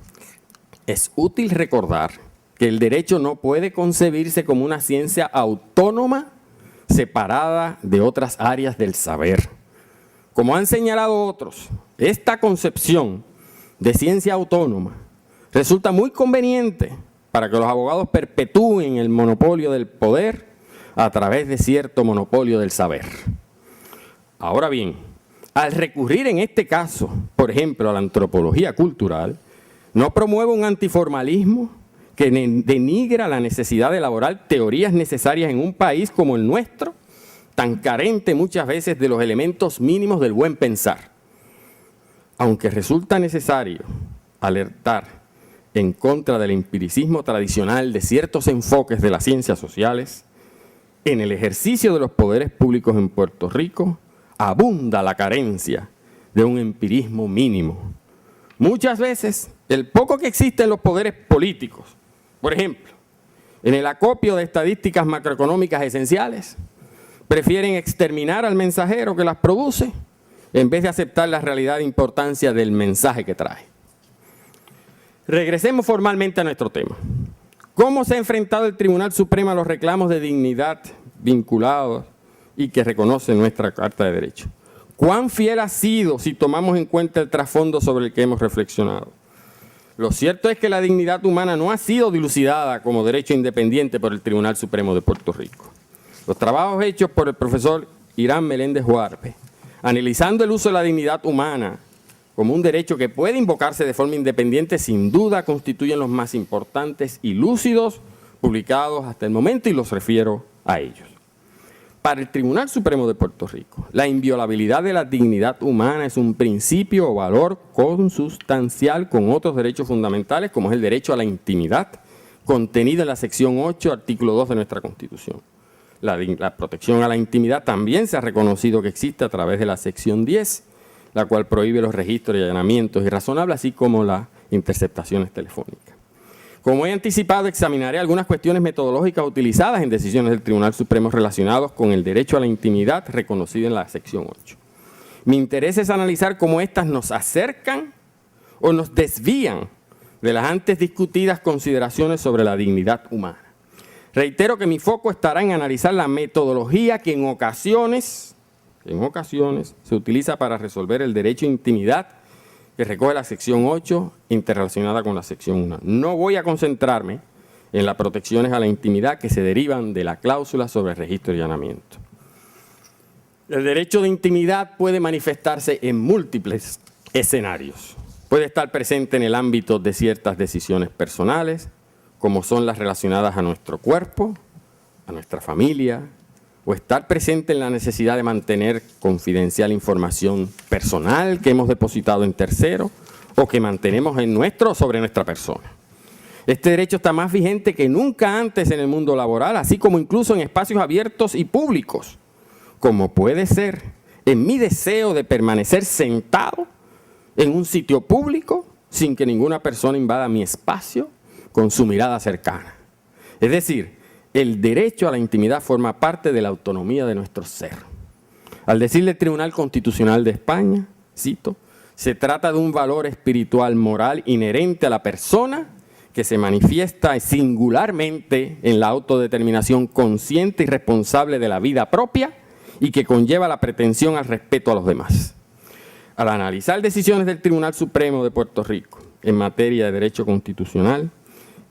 es útil recordar que el derecho no puede concebirse como una ciencia autónoma separada de otras áreas del saber. Como han señalado otros, esta concepción de ciencia autónoma resulta muy conveniente para que los abogados perpetúen el monopolio del poder a través de cierto monopolio del saber. Ahora bien, al recurrir en este caso, por ejemplo, a la antropología cultural, no promueve un antiformalismo que denigra la necesidad de elaborar teorías necesarias en un país como el nuestro, tan carente muchas veces de los elementos mínimos del buen pensar. Aunque resulta necesario alertar en contra del empiricismo tradicional de ciertos enfoques de las ciencias sociales, en el ejercicio de los poderes públicos en Puerto Rico abunda la carencia de un empirismo mínimo. Muchas veces, el poco que existe en los poderes políticos, por ejemplo, en el acopio de estadísticas macroeconómicas esenciales, prefieren exterminar al mensajero que las produce en vez de aceptar la realidad e importancia del mensaje que trae. Regresemos formalmente a nuestro tema. ¿Cómo se ha enfrentado el Tribunal Supremo a los reclamos de dignidad vinculados y que reconoce nuestra Carta de Derechos? ¿Cuán fiel ha sido si tomamos en cuenta el trasfondo sobre el que hemos reflexionado? Lo cierto es que la dignidad humana no ha sido dilucidada como derecho independiente por el Tribunal Supremo de Puerto Rico. Los trabajos hechos por el profesor Irán Meléndez Huarpe, analizando el uso de la dignidad humana como un derecho que puede invocarse de forma independiente, sin duda constituyen los más importantes y lúcidos publicados hasta el momento, y los refiero a ellos. Para el Tribunal Supremo de Puerto Rico, la inviolabilidad de la dignidad humana es un principio o valor consustancial con otros derechos fundamentales, como es el derecho a la intimidad, contenido en la sección 8, artículo 2 de nuestra Constitución. La protección a la intimidad también se ha reconocido que existe a través de la sección 10, la cual prohíbe los registros y allanamientos irrazonables, así como las interceptaciones telefónicas. Como he anticipado, examinaré algunas cuestiones metodológicas utilizadas en decisiones del Tribunal Supremo relacionados con el derecho a la intimidad reconocido en la sección 8. Mi interés es analizar cómo éstas nos acercan o nos desvían de las antes discutidas consideraciones sobre la dignidad humana. Reitero que mi foco estará en analizar la metodología que en ocasiones se utiliza para resolver el derecho a intimidad que recoge la sección 8 interrelacionada con la sección 1. No voy a concentrarme en las protecciones a la intimidad que se derivan de la cláusula sobre registro y allanamiento. El derecho de intimidad puede manifestarse en múltiples escenarios. Puede estar presente en el ámbito de ciertas decisiones personales, como son las relacionadas a nuestro cuerpo, a nuestra familia, o estar presente en la necesidad de mantener confidencial información personal que hemos depositado en terceros o que mantenemos en nuestro o sobre nuestra persona. Este derecho está más vigente que nunca antes en el mundo laboral, así como incluso en espacios abiertos y públicos, como puede ser en mi deseo de permanecer sentado en un sitio público sin que ninguna persona invada mi espacio con su mirada cercana. Es decir, el derecho a la intimidad forma parte de la autonomía de nuestro ser. Al decirle el Tribunal Constitucional de España, cito, se trata de un valor espiritual moral inherente a la persona que se manifiesta singularmente en la autodeterminación consciente y responsable de la vida propia y que conlleva la pretensión al respeto a los demás. Al analizar decisiones del Tribunal Supremo de Puerto Rico en materia de derecho constitucional,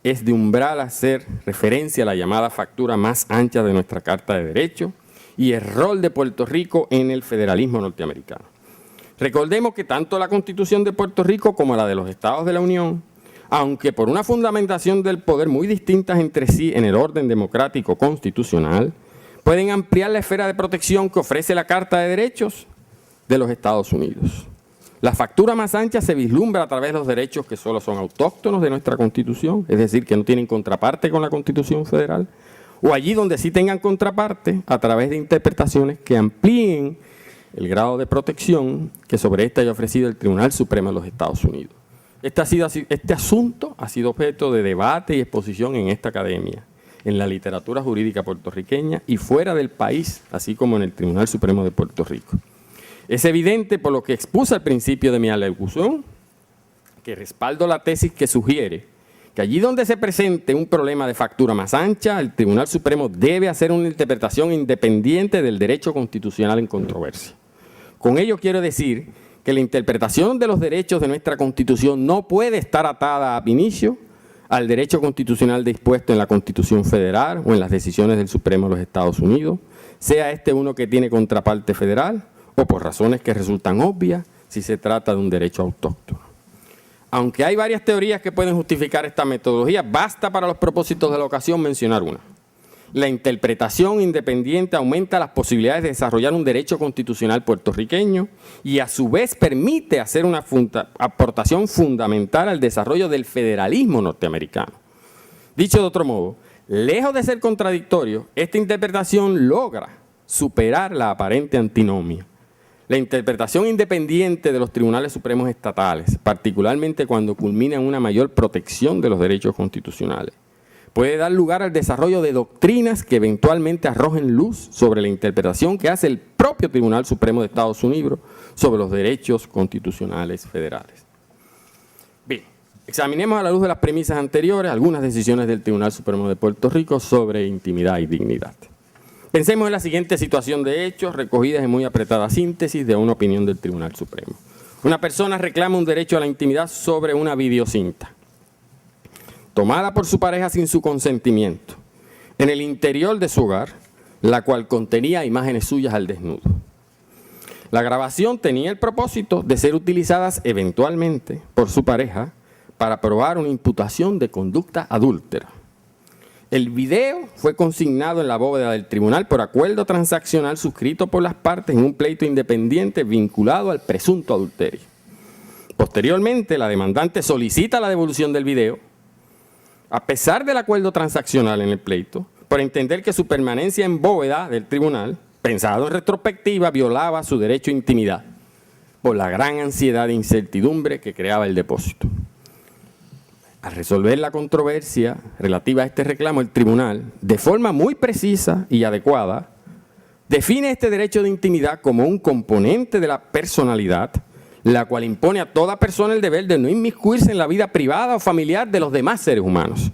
es de umbral hacer referencia a la llamada factura más ancha de nuestra Carta de Derechos y el rol de Puerto Rico en el federalismo norteamericano. Recordemos que tanto la Constitución de Puerto Rico como la de los Estados de la Unión, aunque por una fundamentación del poder muy distintas entre sí en el orden democrático constitucional, pueden ampliar la esfera de protección que ofrece la Carta de Derechos de los Estados Unidos. La factura más ancha se vislumbra a través de los derechos que solo son autóctonos de nuestra Constitución, es decir, que no tienen contraparte con la Constitución Federal, o allí donde sí tengan contraparte a través de interpretaciones que amplíen el grado de protección que sobre esta haya ofrecido el Tribunal Supremo de los Estados Unidos. Este asunto ha sido objeto de debate y exposición en esta academia, en la literatura jurídica puertorriqueña y fuera del país, así como en el Tribunal Supremo de Puerto Rico. Es evidente, por lo que expuse al principio de mi alocución, que respaldo la tesis que sugiere que allí donde se presente un problema de factura más ancha, el Tribunal Supremo debe hacer una interpretación independiente del derecho constitucional en controversia. Con ello quiero decir que la interpretación de los derechos de nuestra Constitución no puede estar atada ab initio al derecho constitucional dispuesto en la Constitución Federal o en las decisiones del Supremo de los Estados Unidos, sea este uno que tiene contraparte federal o por razones que resultan obvias si se trata de un derecho autóctono. Aunque hay varias teorías que pueden justificar esta metodología, basta para los propósitos de la ocasión mencionar una. La interpretación independiente aumenta las posibilidades de desarrollar un derecho constitucional puertorriqueño y a su vez permite hacer una aportación fundamental al desarrollo del federalismo norteamericano. Dicho de otro modo, lejos de ser contradictorio, esta interpretación logra superar la aparente antinomia. La interpretación independiente de los tribunales supremos estatales, particularmente cuando culmina en una mayor protección de los derechos constitucionales, puede dar lugar al desarrollo de doctrinas que eventualmente arrojen luz sobre la interpretación que hace el propio Tribunal Supremo de Estados Unidos sobre los derechos constitucionales federales. Bien, examinemos a la luz de las premisas anteriores algunas decisiones del Tribunal Supremo de Puerto Rico sobre intimidad y dignidad. Pensemos en la siguiente situación de hechos recogidas en muy apretada síntesis de una opinión del Tribunal Supremo. Una persona reclama un derecho a la intimidad sobre una videocinta tomada por su pareja sin su consentimiento, en el interior de su hogar, la cual contenía imágenes suyas al desnudo. La grabación tenía el propósito de ser utilizadas eventualmente por su pareja para probar una imputación de conducta adúltera. El video fue consignado en la bóveda del tribunal por acuerdo transaccional suscrito por las partes en un pleito independiente vinculado al presunto adulterio. Posteriormente, la demandante solicita la devolución del video, a pesar del acuerdo transaccional en el pleito, por entender que su permanencia en bóveda del tribunal, pensado en retrospectiva, violaba su derecho a intimidad, por la gran ansiedad e incertidumbre que creaba el depósito. Al resolver la controversia relativa a este reclamo, el tribunal, de forma muy precisa y adecuada, define este derecho de intimidad como un componente de la personalidad, la cual impone a toda persona el deber de no inmiscuirse en la vida privada o familiar de los demás seres humanos.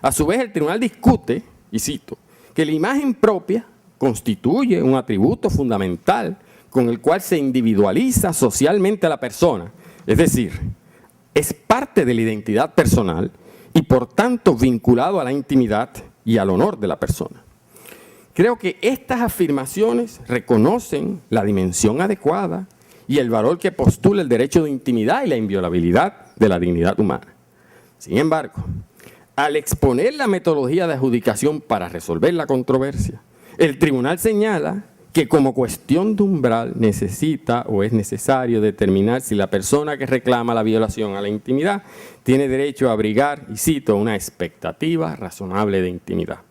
A su vez, el tribunal discute, y cito, que la imagen propia constituye un atributo fundamental con el cual se individualiza socialmente a la persona, es decir, es parte de la identidad personal y por tanto vinculado a la intimidad y al honor de la persona. Creo que estas afirmaciones reconocen la dimensión adecuada y el valor que postula el derecho de intimidad y la inviolabilidad de la dignidad humana. Sin embargo, al exponer la metodología de adjudicación para resolver la controversia, el tribunal señala que como cuestión de umbral necesita o es necesario determinar si la persona que reclama la violación a la intimidad tiene derecho a abrigar, y cito, una expectativa razonable de intimidad.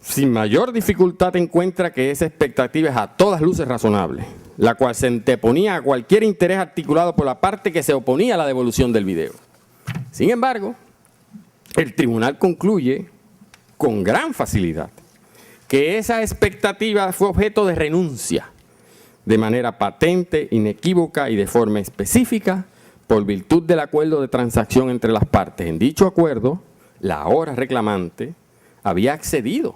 Sin mayor dificultad encuentra que esa expectativa es a todas luces razonable, la cual se anteponía a cualquier interés articulado por la parte que se oponía a la devolución del video. Sin embargo, el tribunal concluye con gran facilidad que esa expectativa fue objeto de renuncia de manera patente, inequívoca y de forma específica por virtud del acuerdo de transacción entre las partes. En dicho acuerdo, la ahora reclamante había accedido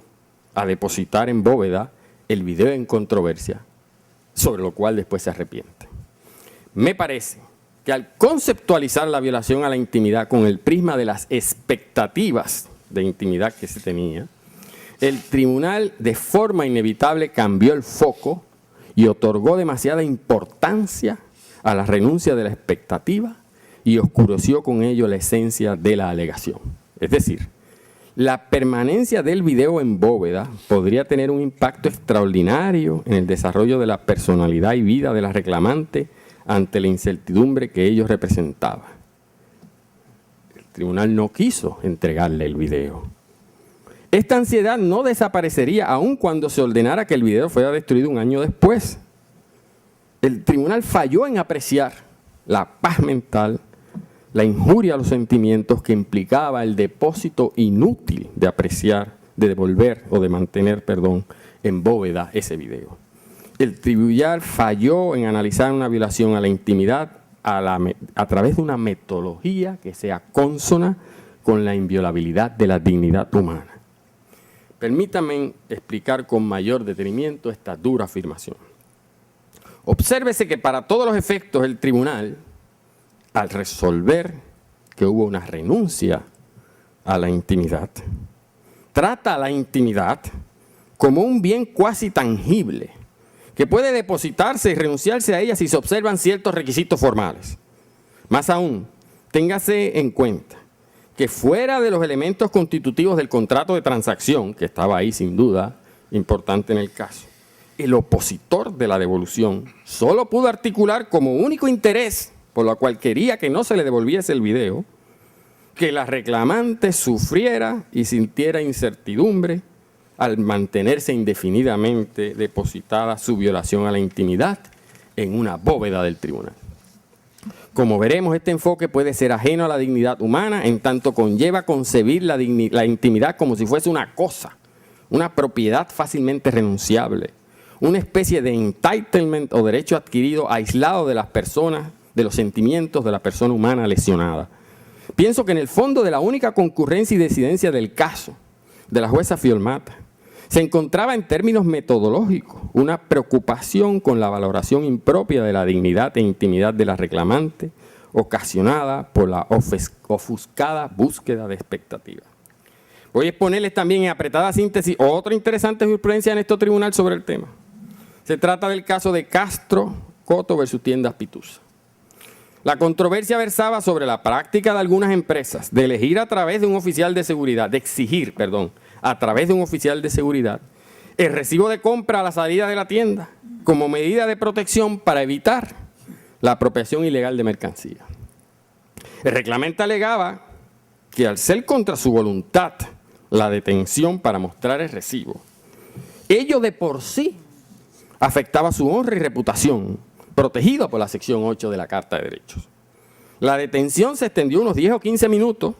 a depositar en bóveda el video en controversia, sobre lo cual después se arrepiente. Me parece que al conceptualizar la violación a la intimidad con el prisma de las expectativas de intimidad que se tenía, el tribunal de forma inevitable cambió el foco y otorgó demasiada importancia a la renuncia de la expectativa y oscureció con ello la esencia de la alegación. Es decir, la permanencia del video en bóveda podría tener un impacto extraordinario en el desarrollo de la personalidad y vida de la reclamante ante la incertidumbre que ello representaba. El tribunal no quiso entregarle el video. Esta ansiedad no desaparecería aun cuando se ordenara que el video fuera destruido un año después. El tribunal falló en apreciar la paz mental, la injuria a los sentimientos que implicaba el depósito inútil de apreciar, de devolver o de mantener, en bóveda ese video. El tribunal falló en analizar una violación a la intimidad a través de una metodología que sea consona con la inviolabilidad de la dignidad humana. Permítanme explicar con mayor detenimiento esta dura afirmación. Obsérvese que para todos los efectos el tribunal, al resolver que hubo una renuncia a la intimidad. Trata a la intimidad como un bien cuasi tangible que puede depositarse y renunciarse a ella si se observan ciertos requisitos formales. Más aún, téngase en cuenta que fuera de los elementos constitutivos del contrato de transacción, que estaba ahí sin duda, importante en el caso, el opositor de la devolución solo pudo articular como único interés, por lo cual quería que no se le devolviese el video, que la reclamante sufriera y sintiera incertidumbre al mantenerse indefinidamente depositada su violación a la intimidad en una bóveda del tribunal. Como veremos, este enfoque puede ser ajeno a la dignidad humana, en tanto conlleva concebir la intimidad como si fuese una cosa, una propiedad fácilmente renunciable, una especie de entitlement o derecho adquirido aislado de las personas, de los sentimientos de la persona humana lesionada. Pienso que en el fondo de la única concurrencia y decidencia del caso de la jueza Fiolmata se encontraba en términos metodológicos una preocupación con la valoración impropia de la dignidad e intimidad de la reclamante, ocasionada por la ofuscada búsqueda de expectativa. Voy a exponerles también en apretada síntesis otra interesante jurisprudencia en este tribunal sobre el tema. Se trata del caso de Castro Coto versus Tiendas Pitusa. La controversia versaba sobre la práctica de algunas empresas de elegir a través de un oficial de seguridad, de exigir, a través de un oficial de seguridad, el recibo de compra a la salida de la tienda como medida de protección para evitar la apropiación ilegal de mercancía. El reclamante alegaba que al ser contra su voluntad la detención para mostrar el recibo, ello de por sí afectaba su honra y reputación, protegido por la sección 8 de la Carta de Derechos. La detención se extendió unos 10 o 15 minutos,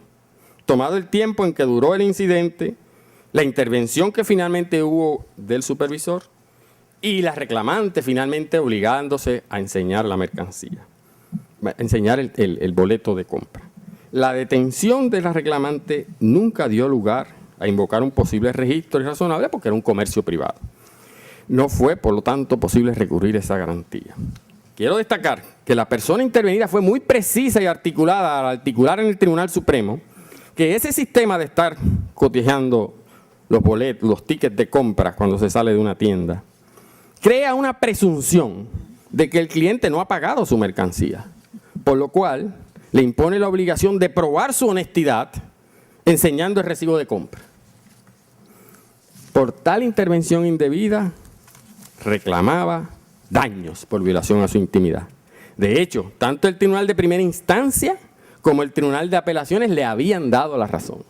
tomado el tiempo en que duró el incidente, la intervención que finalmente hubo del supervisor y la reclamante finalmente obligándose a enseñar la mercancía, enseñar el boleto de compra. La detención de la reclamante nunca dio lugar a invocar un posible registro irrazonable porque era un comercio privado. No fue, por lo tanto, posible recurrir a esa garantía. Quiero destacar que la persona intervenida fue muy precisa y articulada al articular en el Tribunal Supremo que ese sistema de estar cotejando los boletos, los tickets de compra cuando se sale de una tienda, crea una presunción de que el cliente no ha pagado su mercancía, por lo cual le impone la obligación de probar su honestidad enseñando el recibo de compra. Por tal intervención indebida, reclamaba daños por violación a su intimidad. De hecho, tanto el Tribunal de Primera Instancia como el Tribunal de Apelaciones le habían dado la razón.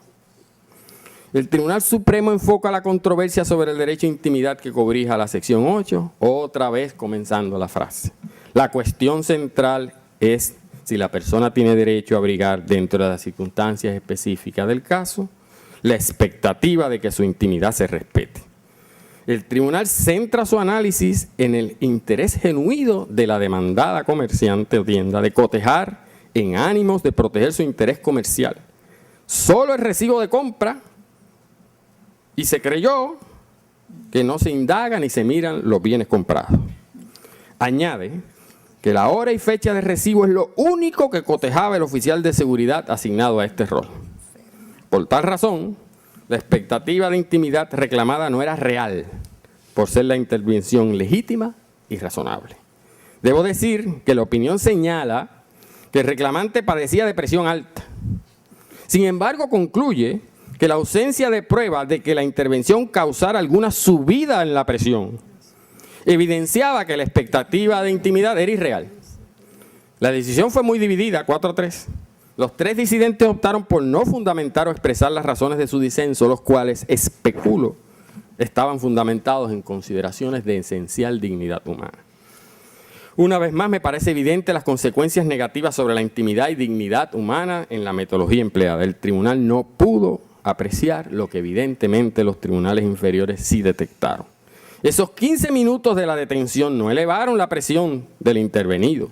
El Tribunal Supremo enfoca la controversia sobre el derecho a intimidad que cobija la sección 8, otra vez comenzando la frase. La cuestión central es si la persona tiene derecho a abrigar dentro de las circunstancias específicas del caso la expectativa de que su intimidad se respete. El tribunal centra su análisis en el interés genuino de la demandada comerciante o tienda de cotejar en ánimos de proteger su interés comercial. Solo el recibo de compra, y se creyó que no se indaga ni se miran los bienes comprados. Añade que la hora y fecha de recibo es lo único que cotejaba el oficial de seguridad asignado a este rol. Por tal razón, la expectativa de intimidad reclamada no era real, por ser la intervención legítima y razonable. Debo decir que la opinión señala que el reclamante padecía de presión alta. Sin embargo, concluye que la ausencia de pruebas de que la intervención causara alguna subida en la presión evidenciaba que la expectativa de intimidad era irreal. La decisión fue muy dividida, 4-3. Los tres disidentes optaron por no fundamentar o expresar las razones de su disenso, los cuales, especulo, estaban fundamentados en consideraciones de esencial dignidad humana. Una vez más, me parece evidente las consecuencias negativas sobre la intimidad y dignidad humana en la metodología empleada. El tribunal no pudo apreciar lo que evidentemente los tribunales inferiores sí detectaron. Esos 15 minutos de la detención no elevaron la presión del intervenido,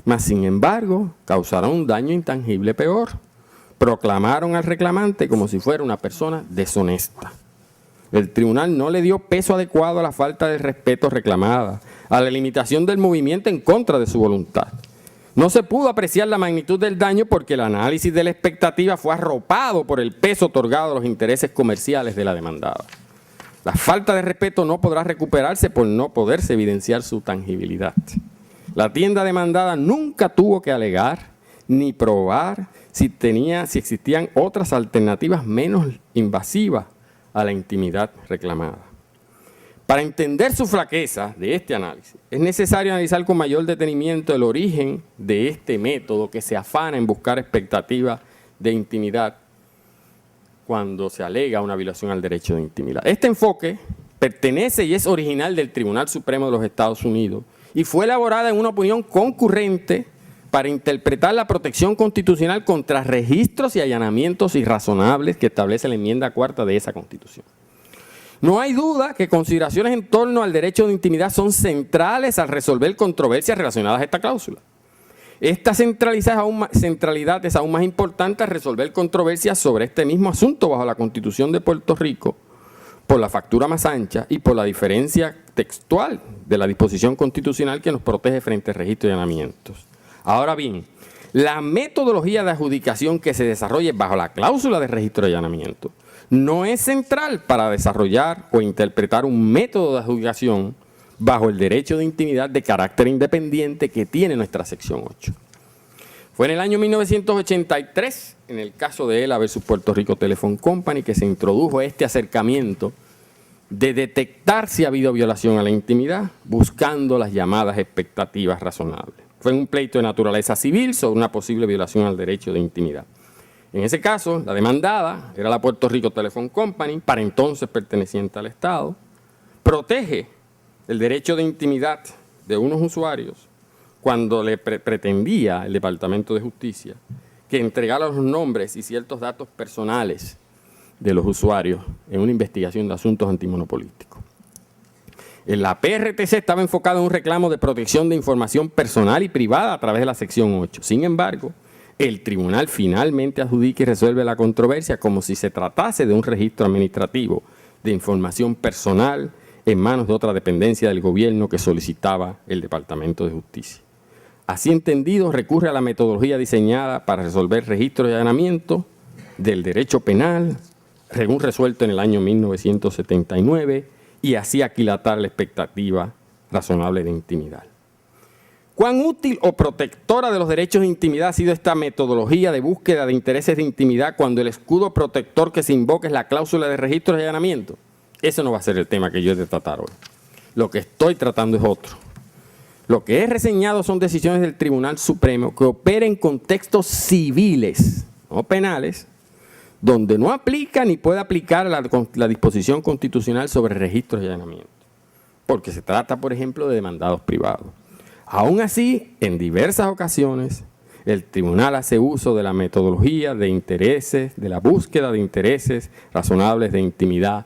mas sin embargo causaron un daño intangible peor. Proclamaron al reclamante como si fuera una persona deshonesta. El tribunal no le dio peso adecuado a la falta de respeto reclamada, a la limitación del movimiento en contra de su voluntad. No se pudo apreciar la magnitud del daño porque el análisis de la expectativa fue arropado por el peso otorgado a los intereses comerciales de la demandada. La falta de respeto no podrá recuperarse por no poderse evidenciar su tangibilidad. La tienda demandada nunca tuvo que alegar ni probar si existían otras alternativas menos invasivas a la intimidad reclamada. Para entender su flaqueza de este análisis, es necesario analizar con mayor detenimiento el origen de este método que se afana en buscar expectativas de intimidad cuando se alega una violación al derecho de intimidad. Este enfoque pertenece y es original del Tribunal Supremo de los Estados Unidos y fue elaborada en una opinión concurrente para interpretar la protección constitucional contra registros y allanamientos irrazonables que establece la enmienda cuarta de esa Constitución. No hay duda que consideraciones en torno al derecho de intimidad son centrales al resolver controversias relacionadas a esta cláusula. Esta centralidad es aún más importante al resolver controversias sobre este mismo asunto bajo la Constitución de Puerto Rico por la factura más ancha y por la diferencia textual de la disposición constitucional que nos protege frente a registros y allanamientos. Ahora bien, la metodología de adjudicación que se desarrolle bajo la cláusula de registro y allanamiento no es central para desarrollar o interpretar un método de adjudicación bajo el derecho de intimidad de carácter independiente que tiene nuestra sección 8. Fue en el año 1983, en el caso de ELA versus Puerto Rico Telephone Company, que se introdujo este acercamiento de detectar si ha habido violación a la intimidad, buscando las llamadas expectativas razonables. Fue en un pleito de naturaleza civil sobre una posible violación al derecho de intimidad. En ese caso, la demandada era la Puerto Rico Telephone Company, para entonces perteneciente al Estado, protege el derecho de intimidad de unos usuarios cuando le pretendía el Departamento de Justicia que entregara los nombres y ciertos datos personales de los usuarios en una investigación de asuntos antimonopolísticos. La PRTC estaba enfocada en un reclamo de protección de información personal y privada a través de la sección 8. Sin embargo, el tribunal finalmente adjudica y resuelve la controversia como si se tratase de un registro administrativo de información personal en manos de otra dependencia del gobierno que solicitaba el Departamento de Justicia. Así entendido, recurre a la metodología diseñada para resolver registros y allanamientos del derecho penal, según resuelto en el año 1979, y así aquilatar la expectativa razonable de intimidad. ¿Cuán útil o protectora de los derechos de intimidad ha sido esta metodología de búsqueda de intereses de intimidad cuando el escudo protector que se invoca es la cláusula de registros y allanamiento? Ese no va a ser el tema que yo he de tratar hoy. Lo que estoy tratando es otro. Lo que he reseñado son decisiones del Tribunal Supremo que operan en contextos civiles, no penales, donde no aplica ni puede aplicar la disposición constitucional sobre registros y allanamientos, porque se trata, por ejemplo, de demandados privados. Aún así, en diversas ocasiones, el tribunal hace uso de la metodología de intereses, de la búsqueda de intereses razonables de intimidad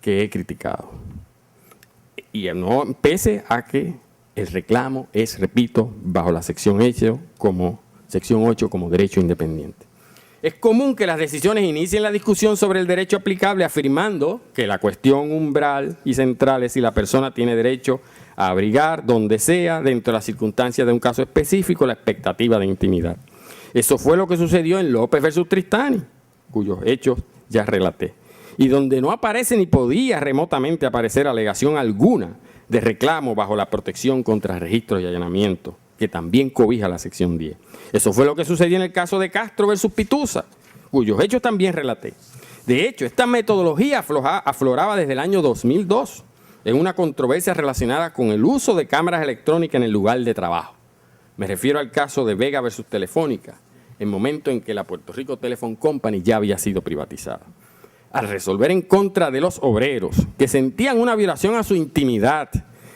que he criticado. Y no, pese a que el reclamo es, repito, bajo la sección 8 como derecho independiente. Es común que las decisiones inicien la discusión sobre el derecho aplicable afirmando que la cuestión umbral y central es si la persona tiene derecho a abrigar donde sea, dentro de las circunstancias de un caso específico, la expectativa de intimidad. Eso fue lo que sucedió en López versus Tristani, cuyos hechos ya relaté, y donde no aparece ni podía remotamente aparecer alegación alguna de reclamo bajo la protección contra registros y allanamientos, que también cobija la sección 10. Eso fue lo que sucedió en el caso de Castro versus Pitusa, cuyos hechos también relaté. De hecho, esta metodología afloraba desde el año 2002 en una controversia relacionada con el uso de cámaras electrónicas en el lugar de trabajo. Me refiero al caso de Vega versus Telefónica, en momento en que la Puerto Rico Telephone Company ya había sido privatizada. Al resolver en contra de los obreros que sentían una violación a su intimidad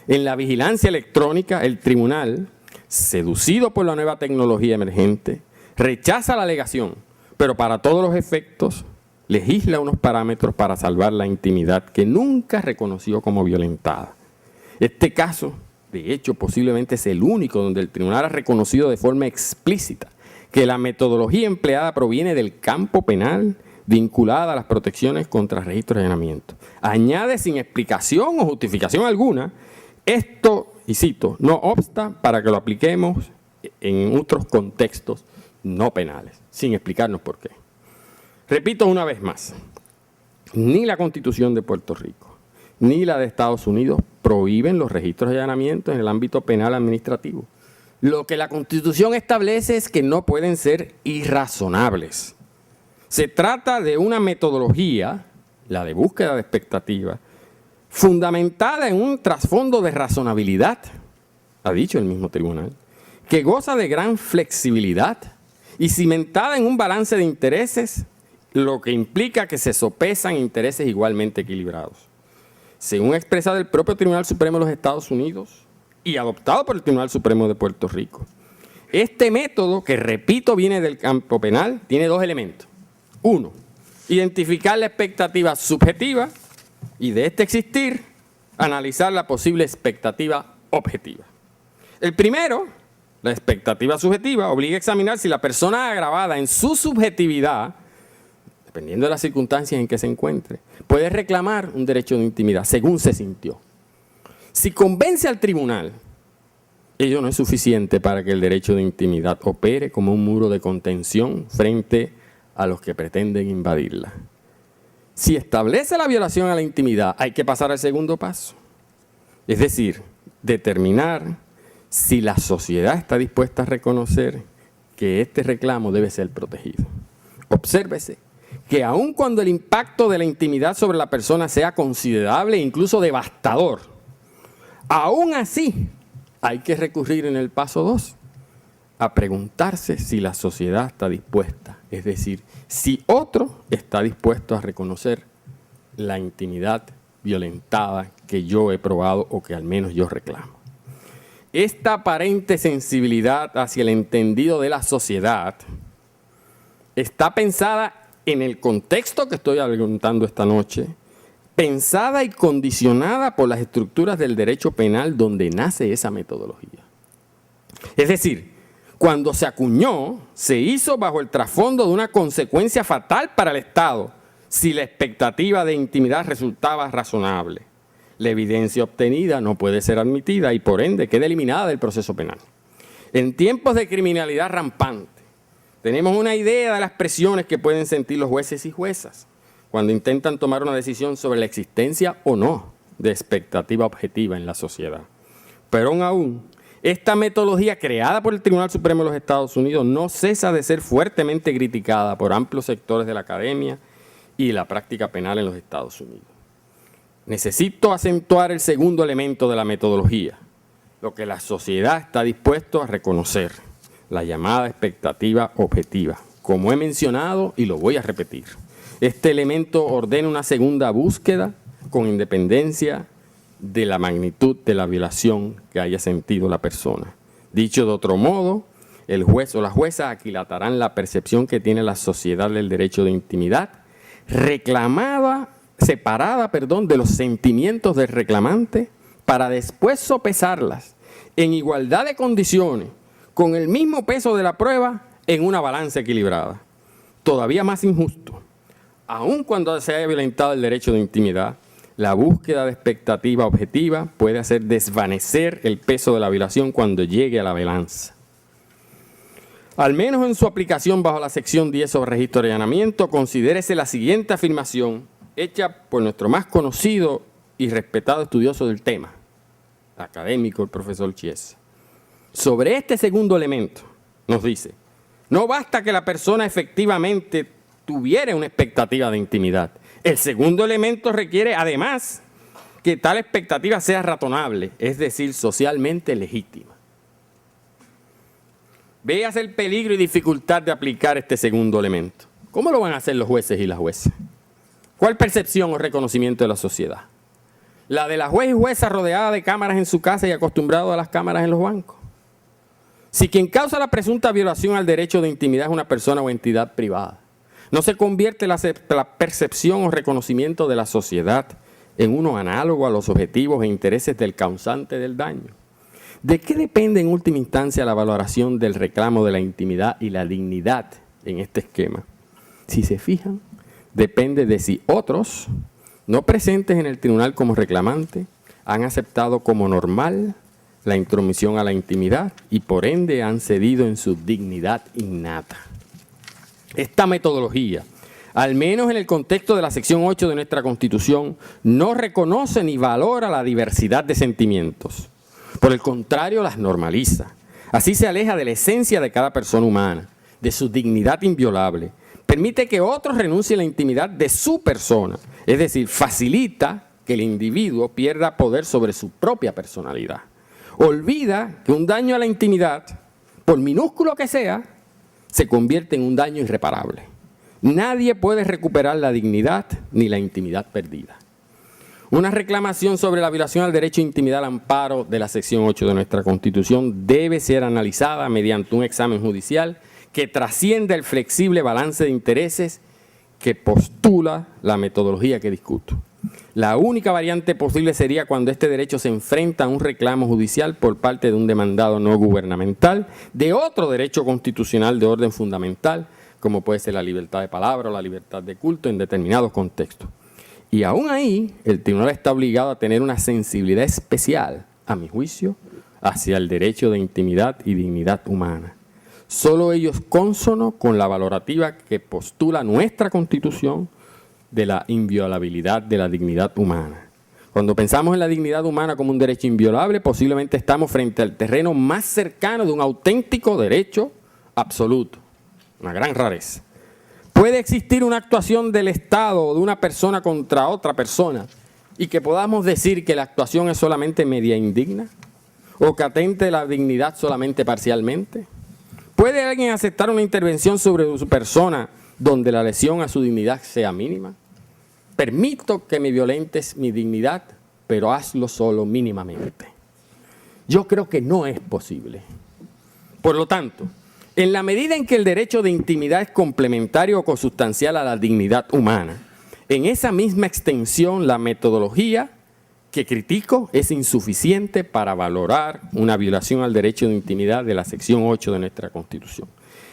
en la vigilancia electrónica, el tribunal, seducido por la nueva tecnología emergente, rechaza la alegación, pero para todos los efectos legisla unos parámetros para salvar la intimidad que nunca reconoció como violentada. Este caso, de hecho, posiblemente es el único donde el tribunal ha reconocido de forma explícita que la metodología empleada proviene del campo penal vinculada a las protecciones contra registros de allanamiento. Añade sin explicación o justificación alguna, esto, y cito, no obsta para que lo apliquemos en otros contextos no penales, sin explicarnos por qué. Repito una vez más, ni la Constitución de Puerto Rico, ni la de Estados Unidos prohíben los registros de allanamiento en el ámbito penal administrativo. Lo que la Constitución establece es que no pueden ser irrazonables. Se trata de una metodología, la de búsqueda de expectativa, fundamentada en un trasfondo de razonabilidad, ha dicho el mismo tribunal, que goza de gran flexibilidad y cimentada en un balance de intereses, lo que implica que se sopesan intereses igualmente equilibrados. Según expresado el propio Tribunal Supremo de los Estados Unidos y adoptado por el Tribunal Supremo de Puerto Rico, este método, que repito viene del campo penal, tiene dos elementos. Uno, identificar la expectativa subjetiva y de este existir, analizar la posible expectativa objetiva. El primero, la expectativa subjetiva, obliga a examinar si la persona agravada en su subjetividad, dependiendo de las circunstancias en que se encuentre, puede reclamar un derecho de intimidad según se sintió. Si convence al tribunal, ello no es suficiente para que el derecho de intimidad opere como un muro de contención frente a los que pretenden invadirla. Si establece la violación a la intimidad, hay que pasar al segundo paso. Es decir, determinar si la sociedad está dispuesta a reconocer que este reclamo debe ser protegido. Obsérvese que aun cuando el impacto de la intimidad sobre la persona sea considerable e incluso devastador, aún así hay que recurrir en el paso 2 a preguntarse si la sociedad está dispuesta, es decir, si otro está dispuesto a reconocer la intimidad violentada que yo he probado o que al menos yo reclamo. Esta aparente sensibilidad hacia el entendido de la sociedad está pensada en el contexto que estoy argumentando esta noche, pensada y condicionada por las estructuras del derecho penal donde nace esa metodología. Es decir, cuando se acuñó, se hizo bajo el trasfondo de una consecuencia fatal para el Estado si la expectativa de intimidad resultaba razonable. La evidencia obtenida no puede ser admitida y por ende queda eliminada del proceso penal. En tiempos de criminalidad rampante, tenemos una idea de las presiones que pueden sentir los jueces y juezas cuando intentan tomar una decisión sobre la existencia o no de expectativa objetiva en la sociedad. Pero aún, esta metodología creada por el Tribunal Supremo de los Estados Unidos no cesa de ser fuertemente criticada por amplios sectores de la academia y de la práctica penal en los Estados Unidos. Necesito acentuar el segundo elemento de la metodología, lo que la sociedad está dispuesta a reconocer, la llamada expectativa objetiva. Como he mencionado y lo voy a repetir, este elemento ordena una segunda búsqueda con independencia de la magnitud de la violación que haya sentido la persona. Dicho de otro modo, el juez o la jueza aquilatarán la percepción que tiene la sociedad del derecho de intimidad, separada de los sentimientos del reclamante, para después sopesarlas en igualdad de condiciones, con el mismo peso de la prueba, en una balanza equilibrada. Todavía más injusto, aun cuando se haya violentado el derecho de intimidad, la búsqueda de expectativa objetiva puede hacer desvanecer el peso de la violación cuando llegue a la balanza. Al menos en su aplicación bajo la sección 10 sobre registro de allanamiento, considérese la siguiente afirmación hecha por nuestro más conocido y respetado estudioso del tema, académico, el profesor Chiesa. Sobre este segundo elemento, nos dice, no basta que la persona efectivamente tuviera una expectativa de intimidad. El segundo elemento requiere, además, que tal expectativa sea razonable, es decir, socialmente legítima. Veas el peligro y dificultad de aplicar este segundo elemento. ¿Cómo lo van a hacer los jueces y las juezas? ¿Cuál percepción o reconocimiento de la sociedad? ¿La de la juez y jueza rodeada de cámaras en su casa y acostumbrado a las cámaras en los bancos? Si quien causa la presunta violación al derecho de intimidad es una persona o entidad privada, ¿no se convierte la percepción o reconocimiento de la sociedad en uno análogo a los objetivos e intereses del causante del daño? ¿De qué depende en última instancia la valoración del reclamo de la intimidad y la dignidad en este esquema? Si se fijan, depende de si otros, no presentes en el tribunal como reclamante, han aceptado como normal la intromisión a la intimidad y por ende han cedido en su dignidad innata. Esta metodología, al menos en el contexto de la sección 8 de nuestra Constitución, no reconoce ni valora la diversidad de sentimientos. Por el contrario, las normaliza. Así se aleja de la esencia de cada persona humana, de su dignidad inviolable. Permite que otros renuncien a la intimidad de su persona, es decir, facilita que el individuo pierda poder sobre su propia personalidad. Olvida que un daño a la intimidad, por minúsculo que sea, se convierte en un daño irreparable. Nadie puede recuperar la dignidad ni la intimidad perdida. Una reclamación sobre la violación al derecho a intimidad al amparo de la sección 8 de nuestra Constitución debe ser analizada mediante un examen judicial que trascienda el flexible balance de intereses que postula la metodología que discuto. La única variante posible sería cuando este derecho se enfrenta a un reclamo judicial por parte de un demandado no gubernamental de otro derecho constitucional de orden fundamental, como puede ser la libertad de palabra o la libertad de culto en determinados contextos. Y aún ahí, el tribunal está obligado a tener una sensibilidad especial, a mi juicio, hacia el derecho de intimidad y dignidad humana. Solo ello es cónsono con la valorativa que postula nuestra Constitución de la inviolabilidad de la dignidad humana. Cuando pensamos en la dignidad humana como un derecho inviolable, posiblemente estamos frente al terreno más cercano de un auténtico derecho absoluto. Una gran rareza. ¿Puede existir una actuación del Estado o de una persona contra otra persona y que podamos decir que la actuación es solamente media indigna? ¿O que atente la dignidad solamente parcialmente? ¿Puede alguien aceptar una intervención sobre su persona donde la lesión a su dignidad sea mínima? Permito que me violentes mi dignidad, pero hazlo solo mínimamente. Yo creo que no es posible. Por lo tanto, en la medida en que el derecho de intimidad es complementario o consustancial a la dignidad humana, en esa misma extensión la metodología que critico es insuficiente para valorar una violación al derecho de intimidad de la sección 8 de nuestra Constitución.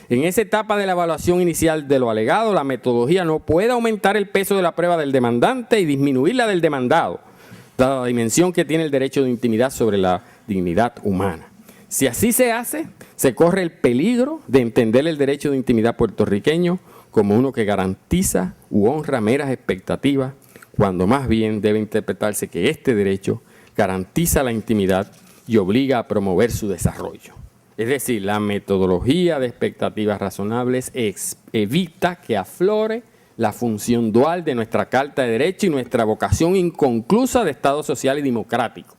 En esa etapa de la evaluación inicial de lo alegado, la metodología no puede aumentar el peso de la prueba del demandante y disminuir la del demandado, dada la dimensión que tiene el derecho de intimidad sobre la dignidad humana. Si así se hace, se corre el peligro de entender el derecho de intimidad puertorriqueño como uno que garantiza u honra meras expectativas, cuando más bien debe interpretarse que este derecho garantiza la intimidad y obliga a promover su desarrollo. Es decir, la metodología de expectativas razonables evita que aflore la función dual de nuestra Carta de Derecho y nuestra vocación inconclusa de Estado social y democrático,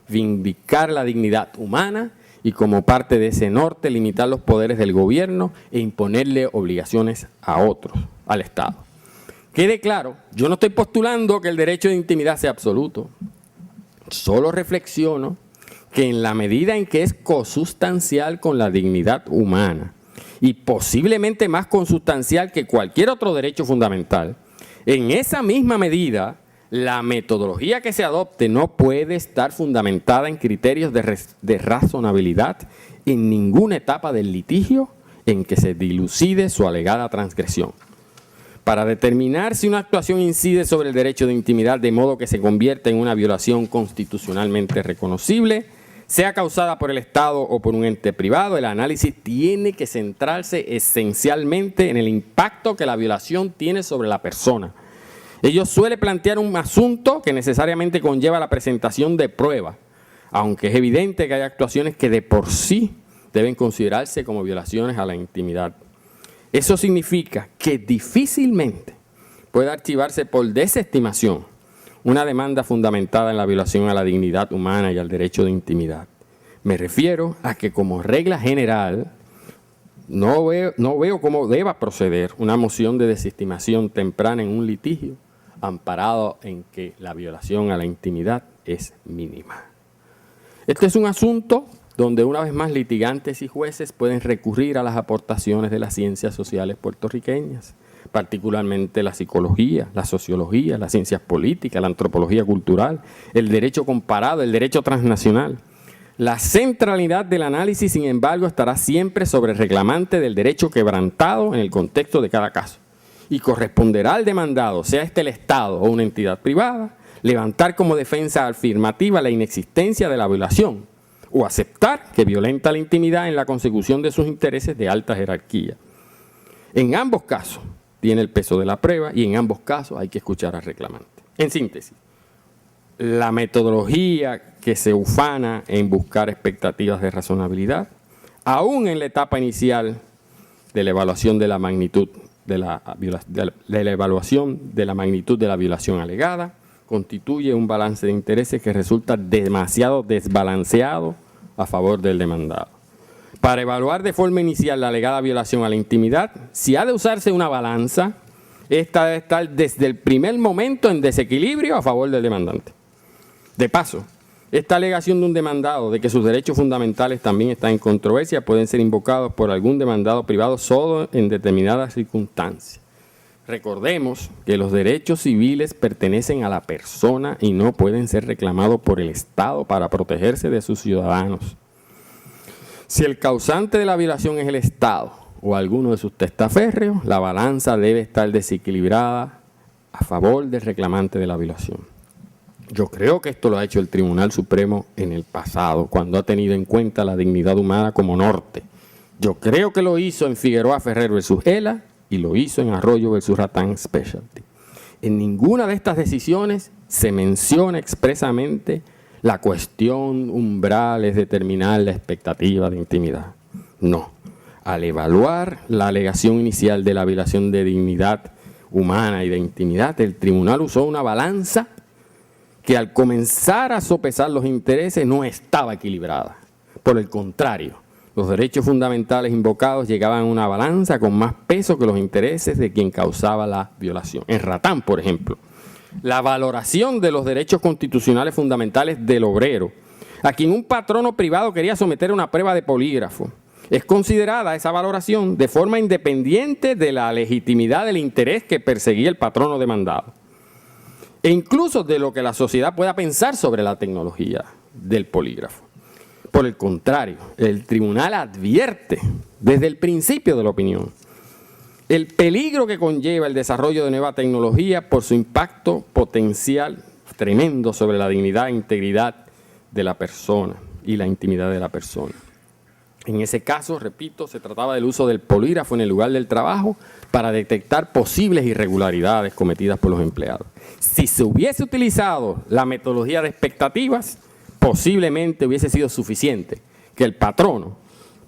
vindicar la dignidad humana y como parte de ese norte limitar los poderes del gobierno e imponerle obligaciones a otros, al Estado. Quede claro, yo no estoy postulando que el derecho de intimidad sea absoluto, solo reflexiono que en la medida en que es consustancial con la dignidad humana y posiblemente más consustancial que cualquier otro derecho fundamental, en esa misma medida la metodología que se adopte no puede estar fundamentada en criterios de razonabilidad en ninguna etapa del litigio en que se dilucide su alegada transgresión. Para determinar si una actuación incide sobre el derecho de intimidad de modo que se convierta en una violación constitucionalmente reconocible, sea causada por el Estado o por un ente privado, el análisis tiene que centrarse esencialmente en el impacto que la violación tiene sobre la persona. Ello suele plantear un asunto que necesariamente conlleva la presentación de pruebas, aunque es evidente que hay actuaciones que de por sí deben considerarse como violaciones a la intimidad. Eso significa que difícilmente puede archivarse por desestimación una demanda fundamentada en la violación a la dignidad humana y al derecho de intimidad. Me refiero a que como regla general no veo cómo deba proceder una moción de desestimación temprana en un litigio amparado en que la violación a la intimidad es mínima. Este es un asunto donde una vez más litigantes y jueces pueden recurrir a las aportaciones de las ciencias sociales puertorriqueñas, particularmente la psicología, la sociología, las ciencias políticas, la antropología cultural, el derecho comparado, el derecho transnacional. La centralidad del análisis, sin embargo, estará siempre sobre el reclamante del derecho quebrantado en el contexto de cada caso. Y corresponderá al demandado, sea este el Estado o una entidad privada, levantar como defensa afirmativa la inexistencia de la violación o aceptar que violenta la intimidad en la consecución de sus intereses de alta jerarquía. En ambos casos tiene el peso de la prueba y en ambos casos hay que escuchar al reclamante. En síntesis, la metodología que se ufana en buscar expectativas de razonabilidad, aún en la etapa inicial de la evaluación de la magnitud de la evaluación de la magnitud de la violación alegada, constituye un balance de intereses que resulta demasiado desbalanceado a favor del demandado. Para evaluar de forma inicial la alegada violación a la intimidad, si ha de usarse una balanza, esta debe estar desde el primer momento en desequilibrio a favor del demandante. De paso, esta alegación de un demandado de que sus derechos fundamentales también están en controversia pueden ser invocados por algún demandado privado solo en determinadas circunstancias. Recordemos que los derechos civiles pertenecen a la persona y no pueden ser reclamados por el Estado para protegerse de sus ciudadanos. Si el causante de la violación es el Estado o alguno de sus testaférreos, la balanza debe estar desequilibrada a favor del reclamante de la violación. Yo creo que esto lo ha hecho el Tribunal Supremo en el pasado, cuando ha tenido en cuenta la dignidad humana como norte. Yo creo que lo hizo en Figueroa Ferrer versus Ela y lo hizo en Arroyo versus Ratán Specialty. En ninguna de estas decisiones se menciona expresamente la cuestión umbral es determinar la expectativa de intimidad. No. Al evaluar la alegación inicial de la violación de dignidad humana y de intimidad, el tribunal usó una balanza que al comenzar a sopesar los intereses no estaba equilibrada. Por el contrario, los derechos fundamentales invocados llegaban a una balanza con más peso que los intereses de quien causaba la violación. En Ratán, por ejemplo, la valoración de los derechos constitucionales fundamentales del obrero, a quien un patrono privado quería someter a una prueba de polígrafo, es considerada esa valoración de forma independiente de la legitimidad del interés que perseguía el patrono demandado, e incluso de lo que la sociedad pueda pensar sobre la tecnología del polígrafo. Por el contrario, el tribunal advierte desde el principio de la opinión el peligro que conlleva el desarrollo de nueva tecnología por su impacto potencial tremendo sobre la dignidad e integridad de la persona y la intimidad de la persona. En ese caso, repito, se trataba del uso del polígrafo en el lugar del trabajo para detectar posibles irregularidades cometidas por los empleados. Si se hubiese utilizado la metodología de expectativas, posiblemente hubiese sido suficiente que el patrono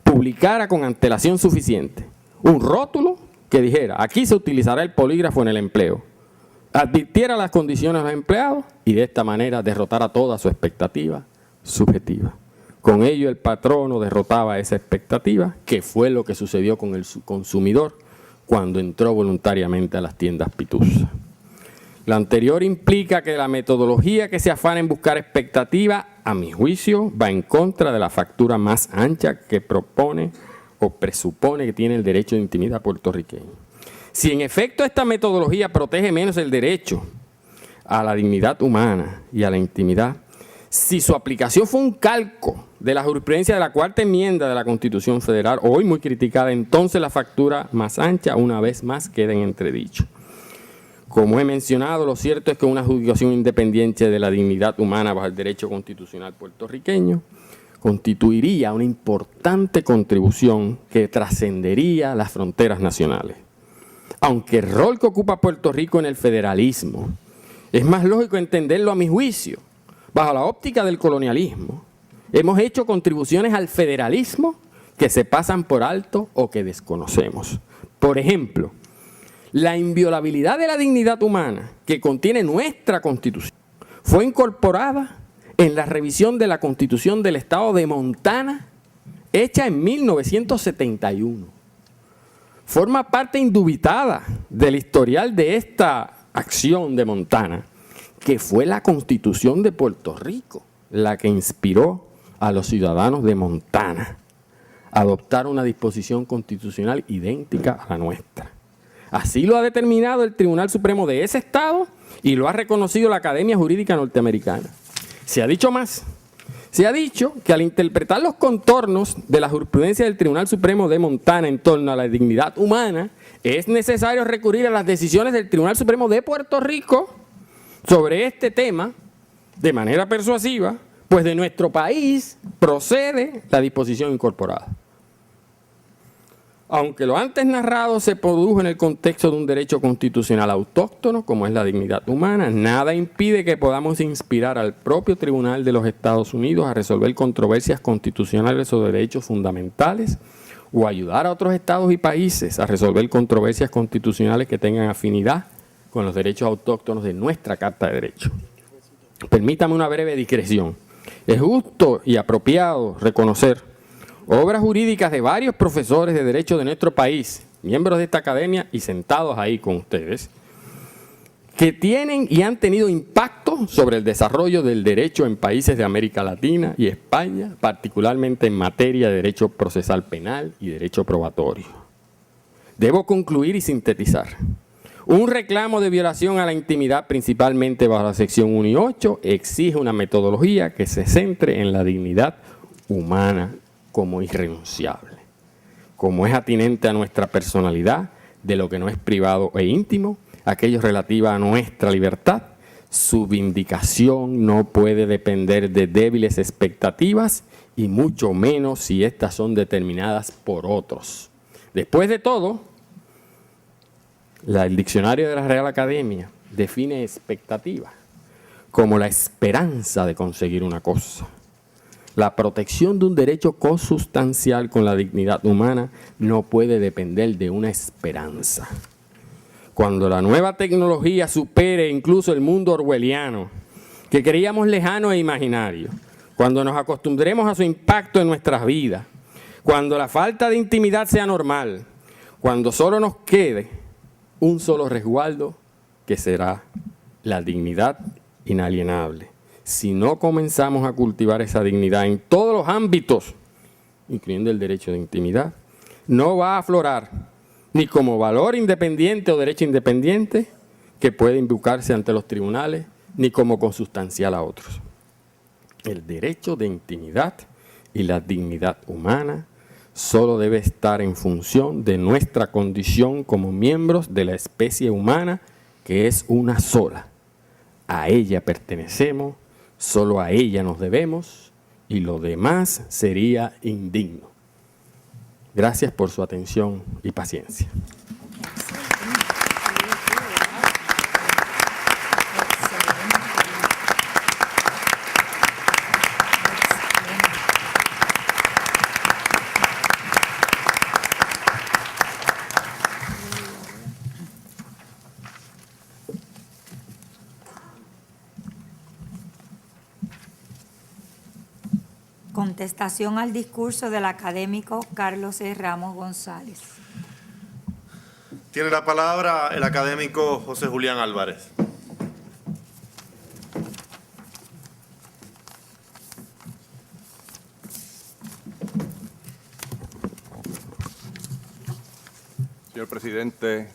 publicara con antelación suficiente un rótulo que dijera: aquí se utilizará el polígrafo en el empleo, advirtiera las condiciones a los empleados y de esta manera derrotara toda su expectativa subjetiva. Con ello el patrono derrotaba esa expectativa, que fue lo que sucedió con el consumidor cuando entró voluntariamente a las tiendas pituzas. Lo anterior implica que la metodología que se afana en buscar expectativa, a mi juicio, va en contra de la factura más ancha que propone o presupone que tiene el derecho de intimidad puertorriqueño. Si en efecto esta metodología protege menos el derecho a la dignidad humana y a la intimidad, si su aplicación fue un calco de la jurisprudencia de la Cuarta Enmienda de la Constitución Federal, hoy muy criticada, entonces la factura más ancha una vez más queda en entredicho. Como he mencionado, lo cierto es que una adjudicación independiente de la dignidad humana bajo el derecho constitucional puertorriqueño constituiría una importante contribución que trascendería las fronteras nacionales. Aunque el rol que ocupa Puerto Rico en el federalismo es más lógico entenderlo, a mi juicio, bajo la óptica del colonialismo, hemos hecho contribuciones al federalismo que se pasan por alto o que desconocemos. Por ejemplo, la inviolabilidad de la dignidad humana que contiene nuestra Constitución fue incorporada en la revisión de la Constitución del Estado de Montana, hecha en 1971. Forma parte indubitada del historial de esta acción de Montana, que fue la Constitución de Puerto Rico la que inspiró a los ciudadanos de Montana a adoptar una disposición constitucional idéntica a la nuestra. Así lo ha determinado el Tribunal Supremo de ese estado y lo ha reconocido la Academia Jurídica Norteamericana. Se ha dicho más. Se ha dicho que al interpretar los contornos de la jurisprudencia del Tribunal Supremo de Montana en torno a la dignidad humana, es necesario recurrir a las decisiones del Tribunal Supremo de Puerto Rico sobre este tema de manera persuasiva, pues de nuestro país procede la disposición incorporada. Aunque lo antes narrado se produjo en el contexto de un derecho constitucional autóctono, como es la dignidad humana, nada impide que podamos inspirar al propio Tribunal de los Estados Unidos a resolver controversias constitucionales o derechos fundamentales, o ayudar a otros estados y países a resolver controversias constitucionales que tengan afinidad con los derechos autóctonos de nuestra Carta de Derechos. Permítame una breve digresión. Es justo y apropiado reconocer obras jurídicas de varios profesores de derecho de nuestro país, miembros de esta academia y sentados ahí con ustedes, que tienen y han tenido impacto sobre el desarrollo del derecho en países de América Latina y España, particularmente en materia de derecho procesal penal y derecho probatorio. Debo concluir y sintetizar. Un reclamo de violación a la intimidad, principalmente bajo la sección 1 y 8, exige una metodología que se centre en la dignidad humana como irrenunciable, como es atinente a nuestra personalidad, de lo que no es privado e íntimo, aquello relativo a nuestra libertad. Su vindicación no puede depender de débiles expectativas y mucho menos si éstas son determinadas por otros. Después de todo, el diccionario de la Real Academia define expectativa como la esperanza de conseguir una cosa. La protección de un derecho consustancial con la dignidad humana no puede depender de una esperanza. Cuando la nueva tecnología supere incluso el mundo orwelliano, que creíamos lejano e imaginario, cuando nos acostumbremos a su impacto en nuestras vidas, cuando la falta de intimidad sea normal, cuando solo nos quede un solo resguardo, que será la dignidad inalienable. Si no comenzamos a cultivar esa dignidad en todos los ámbitos, incluyendo el derecho de intimidad, no va a aflorar ni como valor independiente o derecho independiente que puede invocarse ante los tribunales, ni como consustancial a otros. El derecho de intimidad y la dignidad humana solo debe estar en función de nuestra condición como miembros de la especie humana, que es una sola. A ella pertenecemos, solo a ella nos debemos y lo demás sería indigno. Gracias por su atención y paciencia. Contestación al discurso del académico Carlos E. Ramos González. Tiene la palabra el académico José Julián Álvarez. Señor presidente,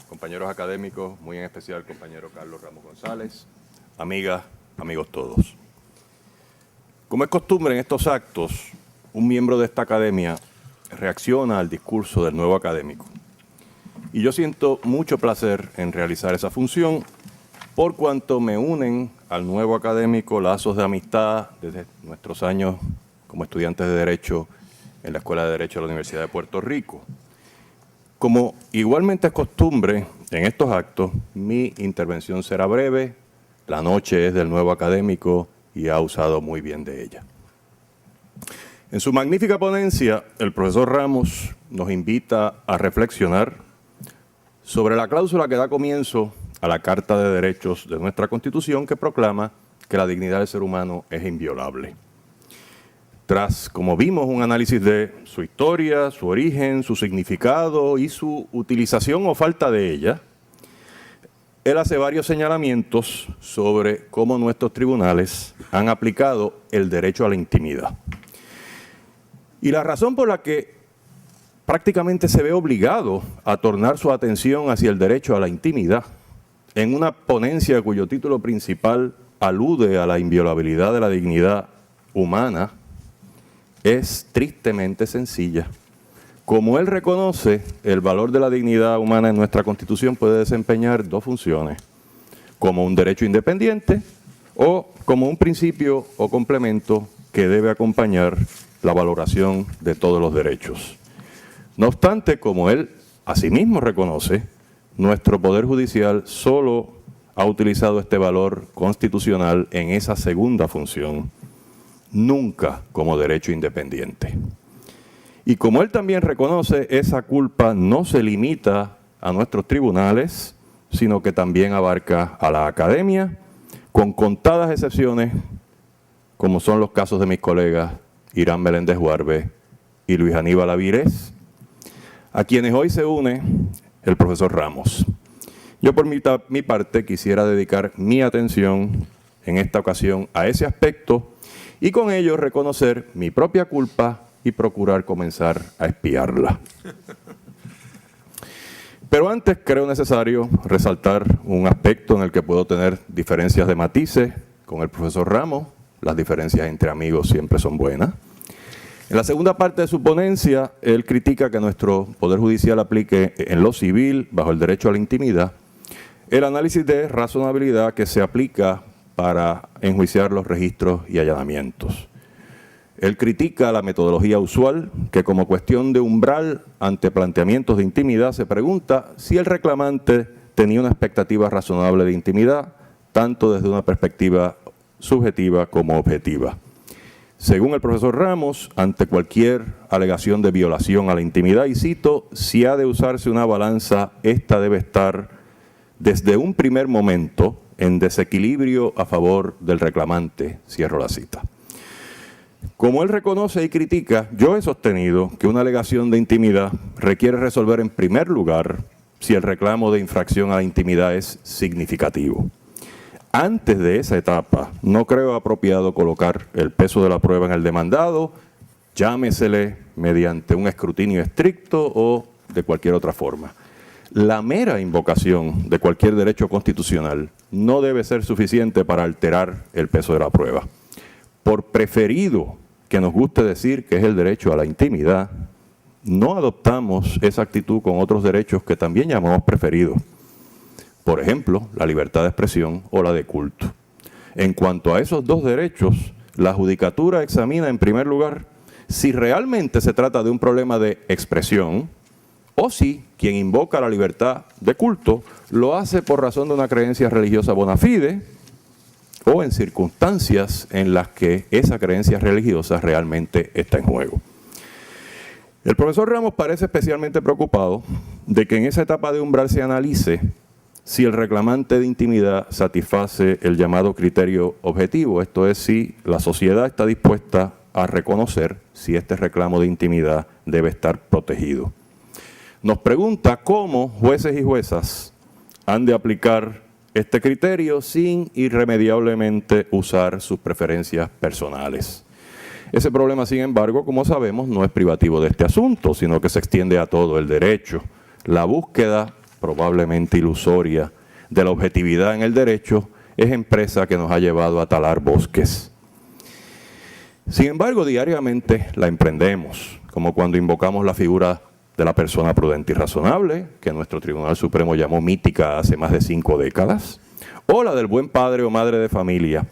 compañeros académicos, muy en especial el compañero Carlos Ramos González, amigas, amigos todos. Como es costumbre en estos actos, un miembro de esta academia reacciona al discurso del nuevo académico. Y yo siento mucho placer en realizar esa función, por cuanto me unen al nuevo académico lazos de amistad desde nuestros años como estudiantes de Derecho en la Escuela de Derecho de la Universidad de Puerto Rico. Como igualmente es costumbre en estos actos, mi intervención será breve. La noche es del nuevo académico y ha usado muy bien de ella. En su magnífica ponencia, el profesor Ramos nos invita a reflexionar sobre la cláusula que da comienzo a la Carta de Derechos de nuestra Constitución, que proclama que la dignidad del ser humano es inviolable. Tras, como vimos, un análisis de su historia, su origen, su significado y su utilización o falta de ella, él hace varios señalamientos sobre cómo nuestros tribunales han aplicado el derecho a la intimidad. Y la razón por la que prácticamente se ve obligado a tornar su atención hacia el derecho a la intimidad, en una ponencia cuyo título principal alude a la inviolabilidad de la dignidad humana, es tristemente sencilla. Como él reconoce, el valor de la dignidad humana en nuestra Constitución puede desempeñar dos funciones: como un derecho independiente o como un principio o complemento que debe acompañar la valoración de todos los derechos. No obstante, como él asimismo reconoce, nuestro Poder Judicial solo ha utilizado este valor constitucional en esa segunda función, nunca como derecho independiente. Y como él también reconoce, esa culpa no se limita a nuestros tribunales, sino que también abarca a la academia, con contadas excepciones, como son los casos de mis colegas Irán Meléndez Huarbe y Luis Aníbal Avilés, a quienes hoy se une el profesor Ramos. Yo por mi parte quisiera dedicar mi atención en esta ocasión a ese aspecto y con ello reconocer mi propia culpa y procurar comenzar a expiarla. Pero antes creo necesario resaltar un aspecto en el que puedo tener diferencias de matices con el profesor Ramos. Las diferencias entre amigos siempre son buenas. En la segunda parte de su ponencia, él critica que nuestro Poder Judicial aplique en lo civil, bajo el derecho a la intimidad, el análisis de razonabilidad que se aplica para enjuiciar los registros y allanamientos. Él critica la metodología usual, que como cuestión de umbral ante planteamientos de intimidad se pregunta si el reclamante tenía una expectativa razonable de intimidad, tanto desde una perspectiva subjetiva como objetiva. Según el profesor Ramos, ante cualquier alegación de violación a la intimidad, y cito, si ha de usarse una balanza, esta debe estar desde un primer momento en desequilibrio a favor del reclamante, cierro la cita. Como él reconoce y critica, yo he sostenido que una alegación de intimidad requiere resolver en primer lugar si el reclamo de infracción a la intimidad es significativo. Antes de esa etapa, no creo apropiado colocar el peso de la prueba en el demandado, llámesele mediante un escrutinio estricto o de cualquier otra forma. La mera invocación de cualquier derecho constitucional no debe ser suficiente para alterar el peso de la prueba. Por preferido que nos guste decir que es el derecho a la intimidad, no adoptamos esa actitud con otros derechos que también llamamos preferidos. Por ejemplo, la libertad de expresión o la de culto. En cuanto a esos dos derechos, la judicatura examina en primer lugar si realmente se trata de un problema de expresión o si quien invoca la libertad de culto lo hace por razón de una creencia religiosa bona fide o en circunstancias en las que esa creencia religiosa realmente está en juego. El profesor Ramos parece especialmente preocupado de que en esa etapa de umbral se analice si el reclamante de intimidad satisface el llamado criterio objetivo, esto es, si la sociedad está dispuesta a reconocer si este reclamo de intimidad debe estar protegido. Nos pregunta cómo jueces y juezas han de aplicar este criterio sin irremediablemente usar sus preferencias personales. Ese problema, sin embargo, como sabemos, no es privativo de este asunto, sino que se extiende a todo el derecho. La búsqueda probablemente ilusoria de la objetividad en el derecho es empresa que nos ha llevado a talar bosques. Sin embargo, diariamente la emprendemos, como cuando invocamos la figura de la persona prudente y razonable, que nuestro Tribunal Supremo llamó mítica hace más de 5 décadas, o la del buen padre o madre de familia.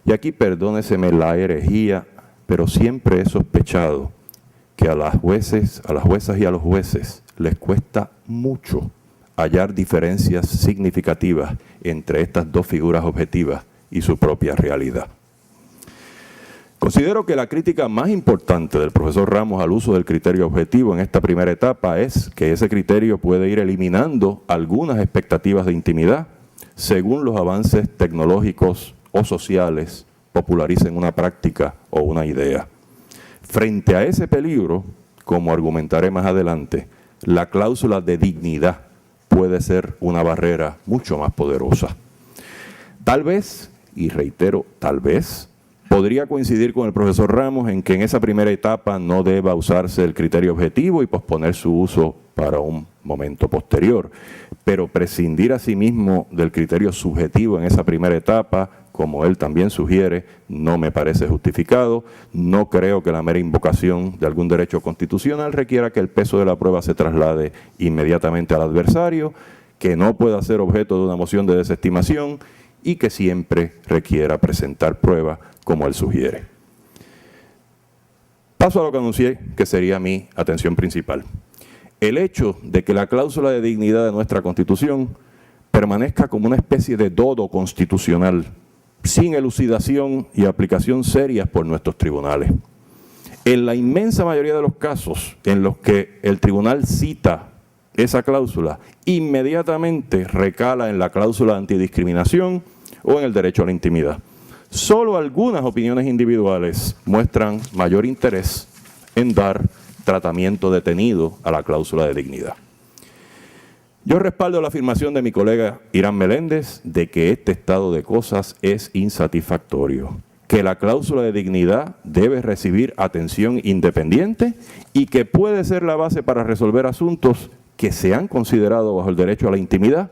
Y aquí perdóneseme la herejía, pero siempre he sospechado que a las juezas y a los jueces les cuesta mucho hallar diferencias significativas entre estas dos figuras objetivas y su propia realidad. Considero que la crítica más importante del profesor Ramos al uso del criterio objetivo en esta primera etapa es que ese criterio puede ir eliminando algunas expectativas de intimidad según los avances tecnológicos o sociales popularicen una práctica o una idea. Frente a ese peligro, como argumentaré más adelante, la cláusula de dignidad puede ser una barrera mucho más poderosa. Tal vez, y reitero, tal vez, podría coincidir con el profesor Ramos en que en esa primera etapa no deba usarse el criterio objetivo y posponer su uso para un momento posterior. Pero prescindir asimismo del criterio subjetivo en esa primera etapa, como él también sugiere, no me parece justificado. No creo que la mera invocación de algún derecho constitucional requiera que el peso de la prueba se traslade inmediatamente al adversario, que no pueda ser objeto de una moción de desestimación y que siempre requiera presentar prueba como él sugiere. Paso a lo que anuncié que sería mi atención principal. El hecho de que la cláusula de dignidad de nuestra Constitución permanezca como una especie de dodo constitucional, sin elucidación y aplicación serias por nuestros tribunales. En la inmensa mayoría de los casos en los que el tribunal cita esa cláusula, inmediatamente recala en la cláusula de antidiscriminación o en el derecho a la intimidad. Solo algunas opiniones individuales muestran mayor interés en dar tratamiento detenido a la cláusula de dignidad. Yo respaldo la afirmación de mi colega Irán Meléndez de que este estado de cosas es insatisfactorio, que la cláusula de dignidad debe recibir atención independiente y que puede ser la base para resolver asuntos que se han considerado bajo el derecho a la intimidad,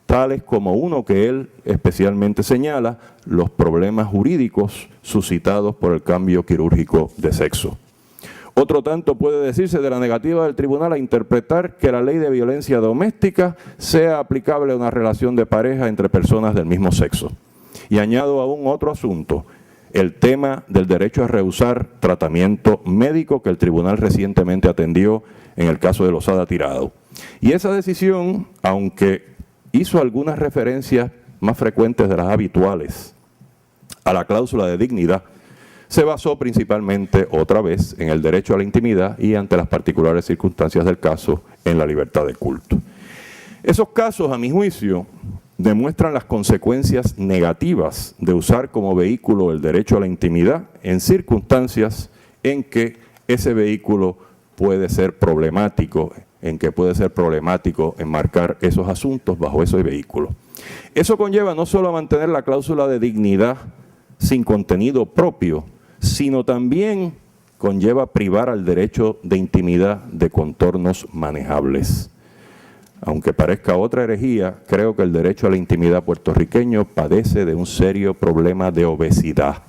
tales como uno que él especialmente señala, los problemas jurídicos suscitados por el cambio quirúrgico de sexo. Otro tanto puede decirse de la negativa del tribunal a interpretar que la ley de violencia doméstica sea aplicable a una relación de pareja entre personas del mismo sexo. Y añado aún otro asunto, el tema del derecho a rehusar tratamiento médico que el tribunal recientemente atendió en el caso de Lozada Tirado. Y esa decisión, aunque hizo algunas referencias más frecuentes de las habituales a la cláusula de dignidad, se basó principalmente, otra vez, en el derecho a la intimidad y, ante las particulares circunstancias del caso, en la libertad de culto. Esos casos, a mi juicio, demuestran las consecuencias negativas de usar como vehículo el derecho a la intimidad en circunstancias en que ese vehículo puede ser problemático, enmarcar esos asuntos bajo ese vehículo. Eso conlleva no solo a mantener la cláusula de dignidad sin contenido propio, sino también conlleva privar al derecho de intimidad de contornos manejables. Aunque parezca otra herejía, creo que el derecho a la intimidad puertorriqueño padece de un serio problema de obesidad.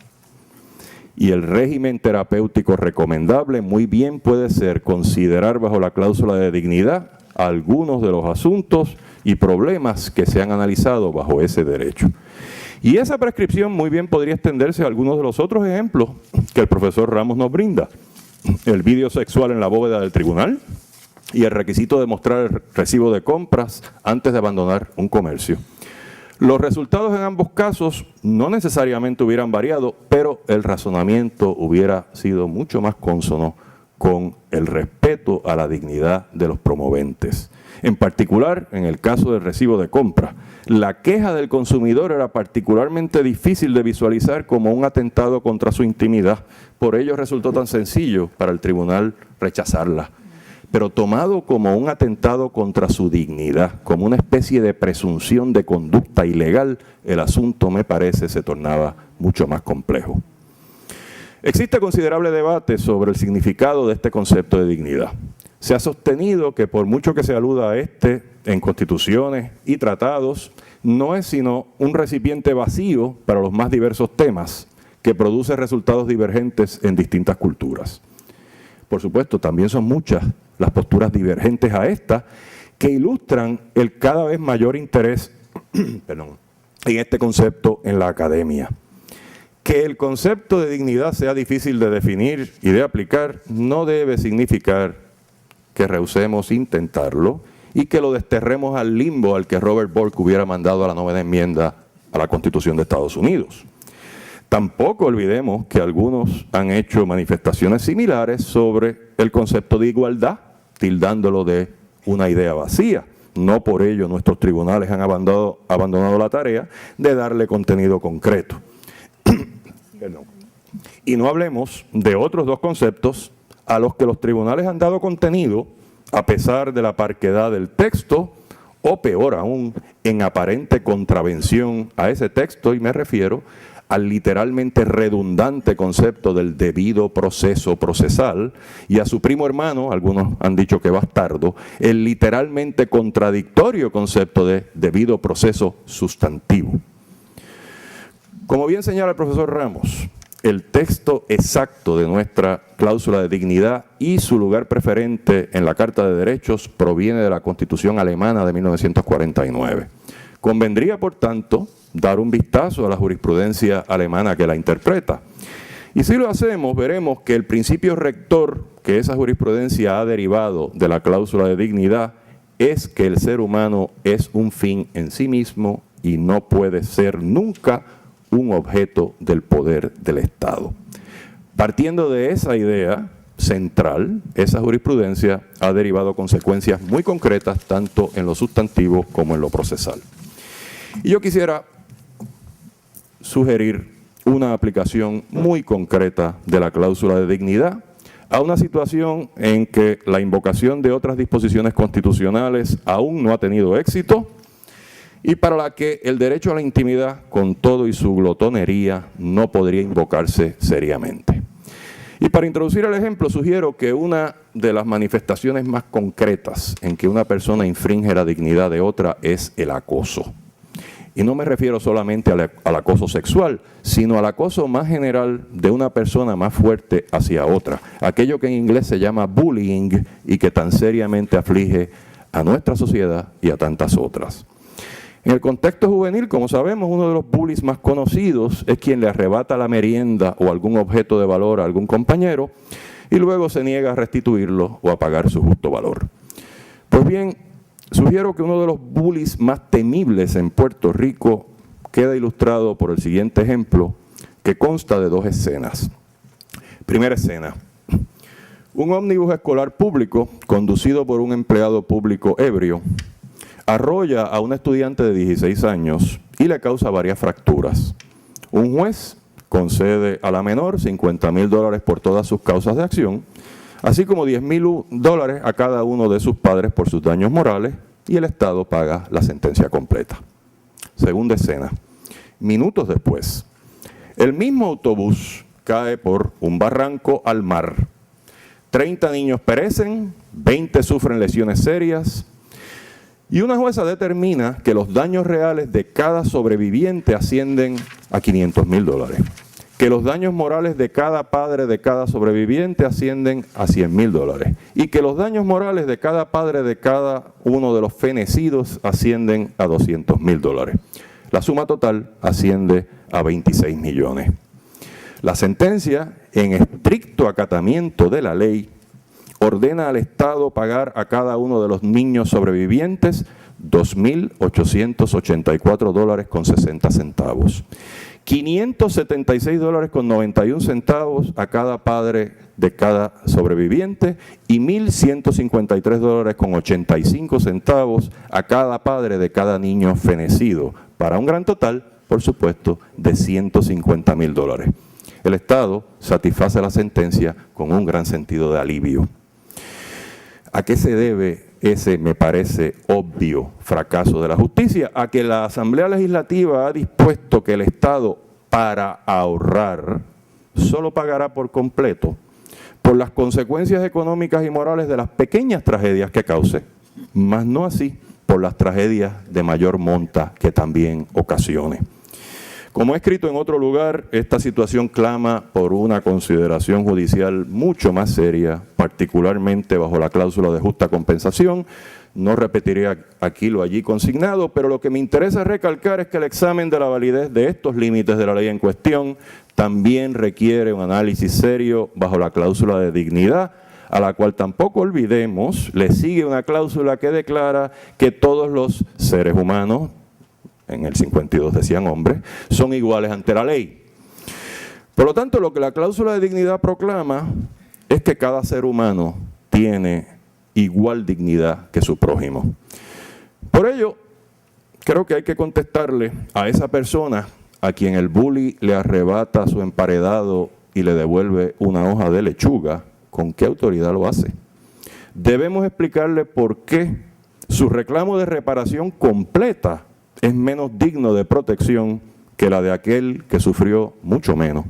Y el régimen terapéutico recomendable muy bien puede ser considerar bajo la cláusula de dignidad algunos de los asuntos y problemas que se han analizado bajo ese derecho. Y esa prescripción muy bien podría extenderse a algunos de los otros ejemplos que el profesor Ramos nos brinda. El vídeo sexual en la bóveda del tribunal y el requisito de mostrar el recibo de compras antes de abandonar un comercio. Los resultados en ambos casos no necesariamente hubieran variado, pero el razonamiento hubiera sido mucho más cónsono con el respeto a la dignidad de los promoventes. En particular, en el caso del recibo de compra, la queja del consumidor era particularmente difícil de visualizar como un atentado contra su intimidad. Por ello resultó tan sencillo para el tribunal rechazarla. Pero tomado como un atentado contra su dignidad, como una especie de presunción de conducta ilegal, el asunto, me parece, se tornaba mucho más complejo. Existe considerable debate sobre el significado de este concepto de dignidad. Se ha sostenido que por mucho que se aluda a este en constituciones y tratados, no es sino un recipiente vacío para los más diversos temas que produce resultados divergentes en distintas culturas. Por supuesto, también son muchas las posturas divergentes a esta que ilustran el cada vez mayor interés en este concepto en la academia. Que el concepto de dignidad sea difícil de definir y de aplicar no debe significar que rehusemos intentarlo y que lo desterremos al limbo al que Robert Bork hubiera mandado a la 9ª enmienda a la Constitución de Estados Unidos. Tampoco olvidemos que algunos han hecho manifestaciones similares sobre el concepto de igualdad, tildándolo de una idea vacía. No por ello nuestros tribunales han abandonado la tarea de darle contenido concreto. Y no hablemos de otros dos conceptos a los que los tribunales han dado contenido a pesar de la parquedad del texto, o peor aún, en aparente contravención a ese texto, y me refiero al literalmente redundante concepto del debido proceso procesal, y a su primo hermano, algunos han dicho que bastardo, el literalmente contradictorio concepto de debido proceso sustantivo. Como bien señala el profesor Ramos, el texto exacto de nuestra cláusula de dignidad y su lugar preferente en la Carta de Derechos proviene de la Constitución alemana de 1949. Convendría, por tanto, dar un vistazo a la jurisprudencia alemana que la interpreta. Y si lo hacemos, veremos que el principio rector que esa jurisprudencia ha derivado de la cláusula de dignidad es que el ser humano es un fin en sí mismo y no puede ser nunca un objeto del poder del Estado. Partiendo de esa idea central, esa jurisprudencia ha derivado consecuencias muy concretas tanto en lo sustantivo como en lo procesal. Y yo quisiera sugerir una aplicación muy concreta de la cláusula de dignidad a una situación en que la invocación de otras disposiciones constitucionales aún no ha tenido éxito y para la que el derecho a la intimidad, con todo y su glotonería, no podría invocarse seriamente. Y para introducir el ejemplo, sugiero que una de las manifestaciones más concretas en que una persona infringe la dignidad de otra es el acoso. Y no me refiero solamente al acoso sexual, sino al acoso más general de una persona más fuerte hacia otra. Aquello que en inglés se llama bullying y que tan seriamente aflige a nuestra sociedad y a tantas otras. En el contexto juvenil, como sabemos, uno de los bullies más conocidos es quien le arrebata la merienda o algún objeto de valor a algún compañero y luego se niega a restituirlo o a pagar su justo valor. Pues bien, sugiero que uno de los bullies más temibles en Puerto Rico queda ilustrado por el siguiente ejemplo, que consta de dos escenas. Primera escena. Un ómnibus escolar público, conducido por un empleado público ebrio, arrolla a un estudiante de 16 años y le causa varias fracturas. Un juez concede a la menor $50,000 por todas sus causas de acción, así como $10,000 a cada uno de sus padres por sus daños morales, y el Estado paga la sentencia completa. Segunda escena. Minutos después, el mismo autobús cae por un barranco al mar. 30 niños perecen, 20 sufren lesiones serias, y una jueza determina que los daños reales de cada sobreviviente ascienden a $500,000. Que los daños morales de cada padre de cada sobreviviente ascienden a $100,000 y que los daños morales de cada padre de cada uno de los fenecidos ascienden a $200,000. La suma total asciende a 26 millones. La sentencia, en estricto acatamiento de la ley, ordena al Estado pagar a cada uno de los niños sobrevivientes $2,884,60. $576,91 a cada padre de cada sobreviviente y $1,153,85 a cada padre de cada niño fenecido, para un gran total, por supuesto, de $150,000. El Estado satisface la sentencia con un gran sentido de alivio. ¿A qué se debe ese, me parece, obvio fracaso de la justicia? A que la Asamblea Legislativa ha dispuesto que el Estado, para ahorrar, solo pagará por completo por las consecuencias económicas y morales de las pequeñas tragedias que cause, mas no así por las tragedias de mayor monta que también ocasione. Como he escrito en otro lugar, esta situación clama por una consideración judicial mucho más seria, particularmente bajo la cláusula de justa compensación. No repetiré aquí lo allí consignado, pero lo que me interesa recalcar es que el examen de la validez de estos límites de la ley en cuestión también requiere un análisis serio bajo la cláusula de dignidad, a la cual tampoco olvidemos, le sigue una cláusula que declara que todos los seres humanos, en el 52 decían hombres, son iguales ante la ley. Por lo tanto, lo que la cláusula de dignidad proclama es que cada ser humano tiene igual dignidad que su prójimo. Por ello, creo que hay que contestarle a esa persona a quien el bully le arrebata su emparedado y le devuelve una hoja de lechuga, ¿con qué autoridad lo hace? Debemos explicarle por qué su reclamo de reparación completa es menos digno de protección que la de aquel que sufrió mucho menos.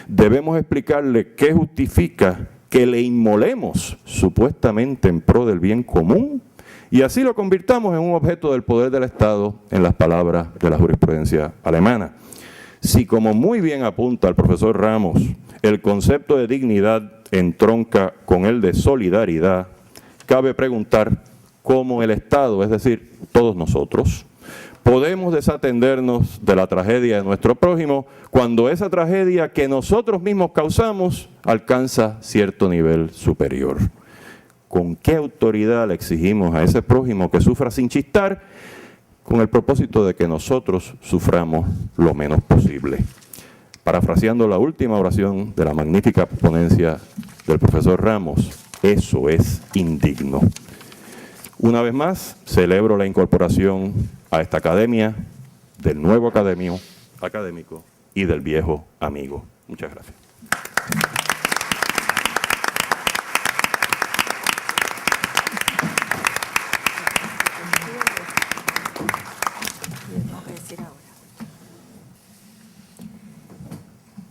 Debemos explicarle qué justifica que le inmolemos supuestamente en pro del bien común y así lo convirtamos en un objeto del poder del Estado, en las palabras de la jurisprudencia alemana. Si, como muy bien apunta el profesor Ramos, el concepto de dignidad entronca con el de solidaridad, cabe preguntar cómo el Estado, es decir, todos nosotros, podemos desatendernos de la tragedia de nuestro prójimo cuando esa tragedia que nosotros mismos causamos alcanza cierto nivel superior. ¿Con qué autoridad le exigimos a ese prójimo que sufra sin chistar? Con el propósito de que nosotros suframos lo menos posible. Parafraseando la última oración de la magnífica ponencia del profesor Ramos, eso es indigno. Una vez más, celebro la incorporación a esta academia del nuevo académico y del viejo amigo. Muchas gracias.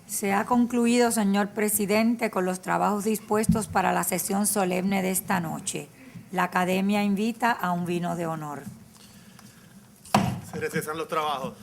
Se ha concluido, señor presidente, con los trabajos dispuestos para la sesión solemne de esta noche. La academia invita a un vino de honor. Se recesan los trabajos.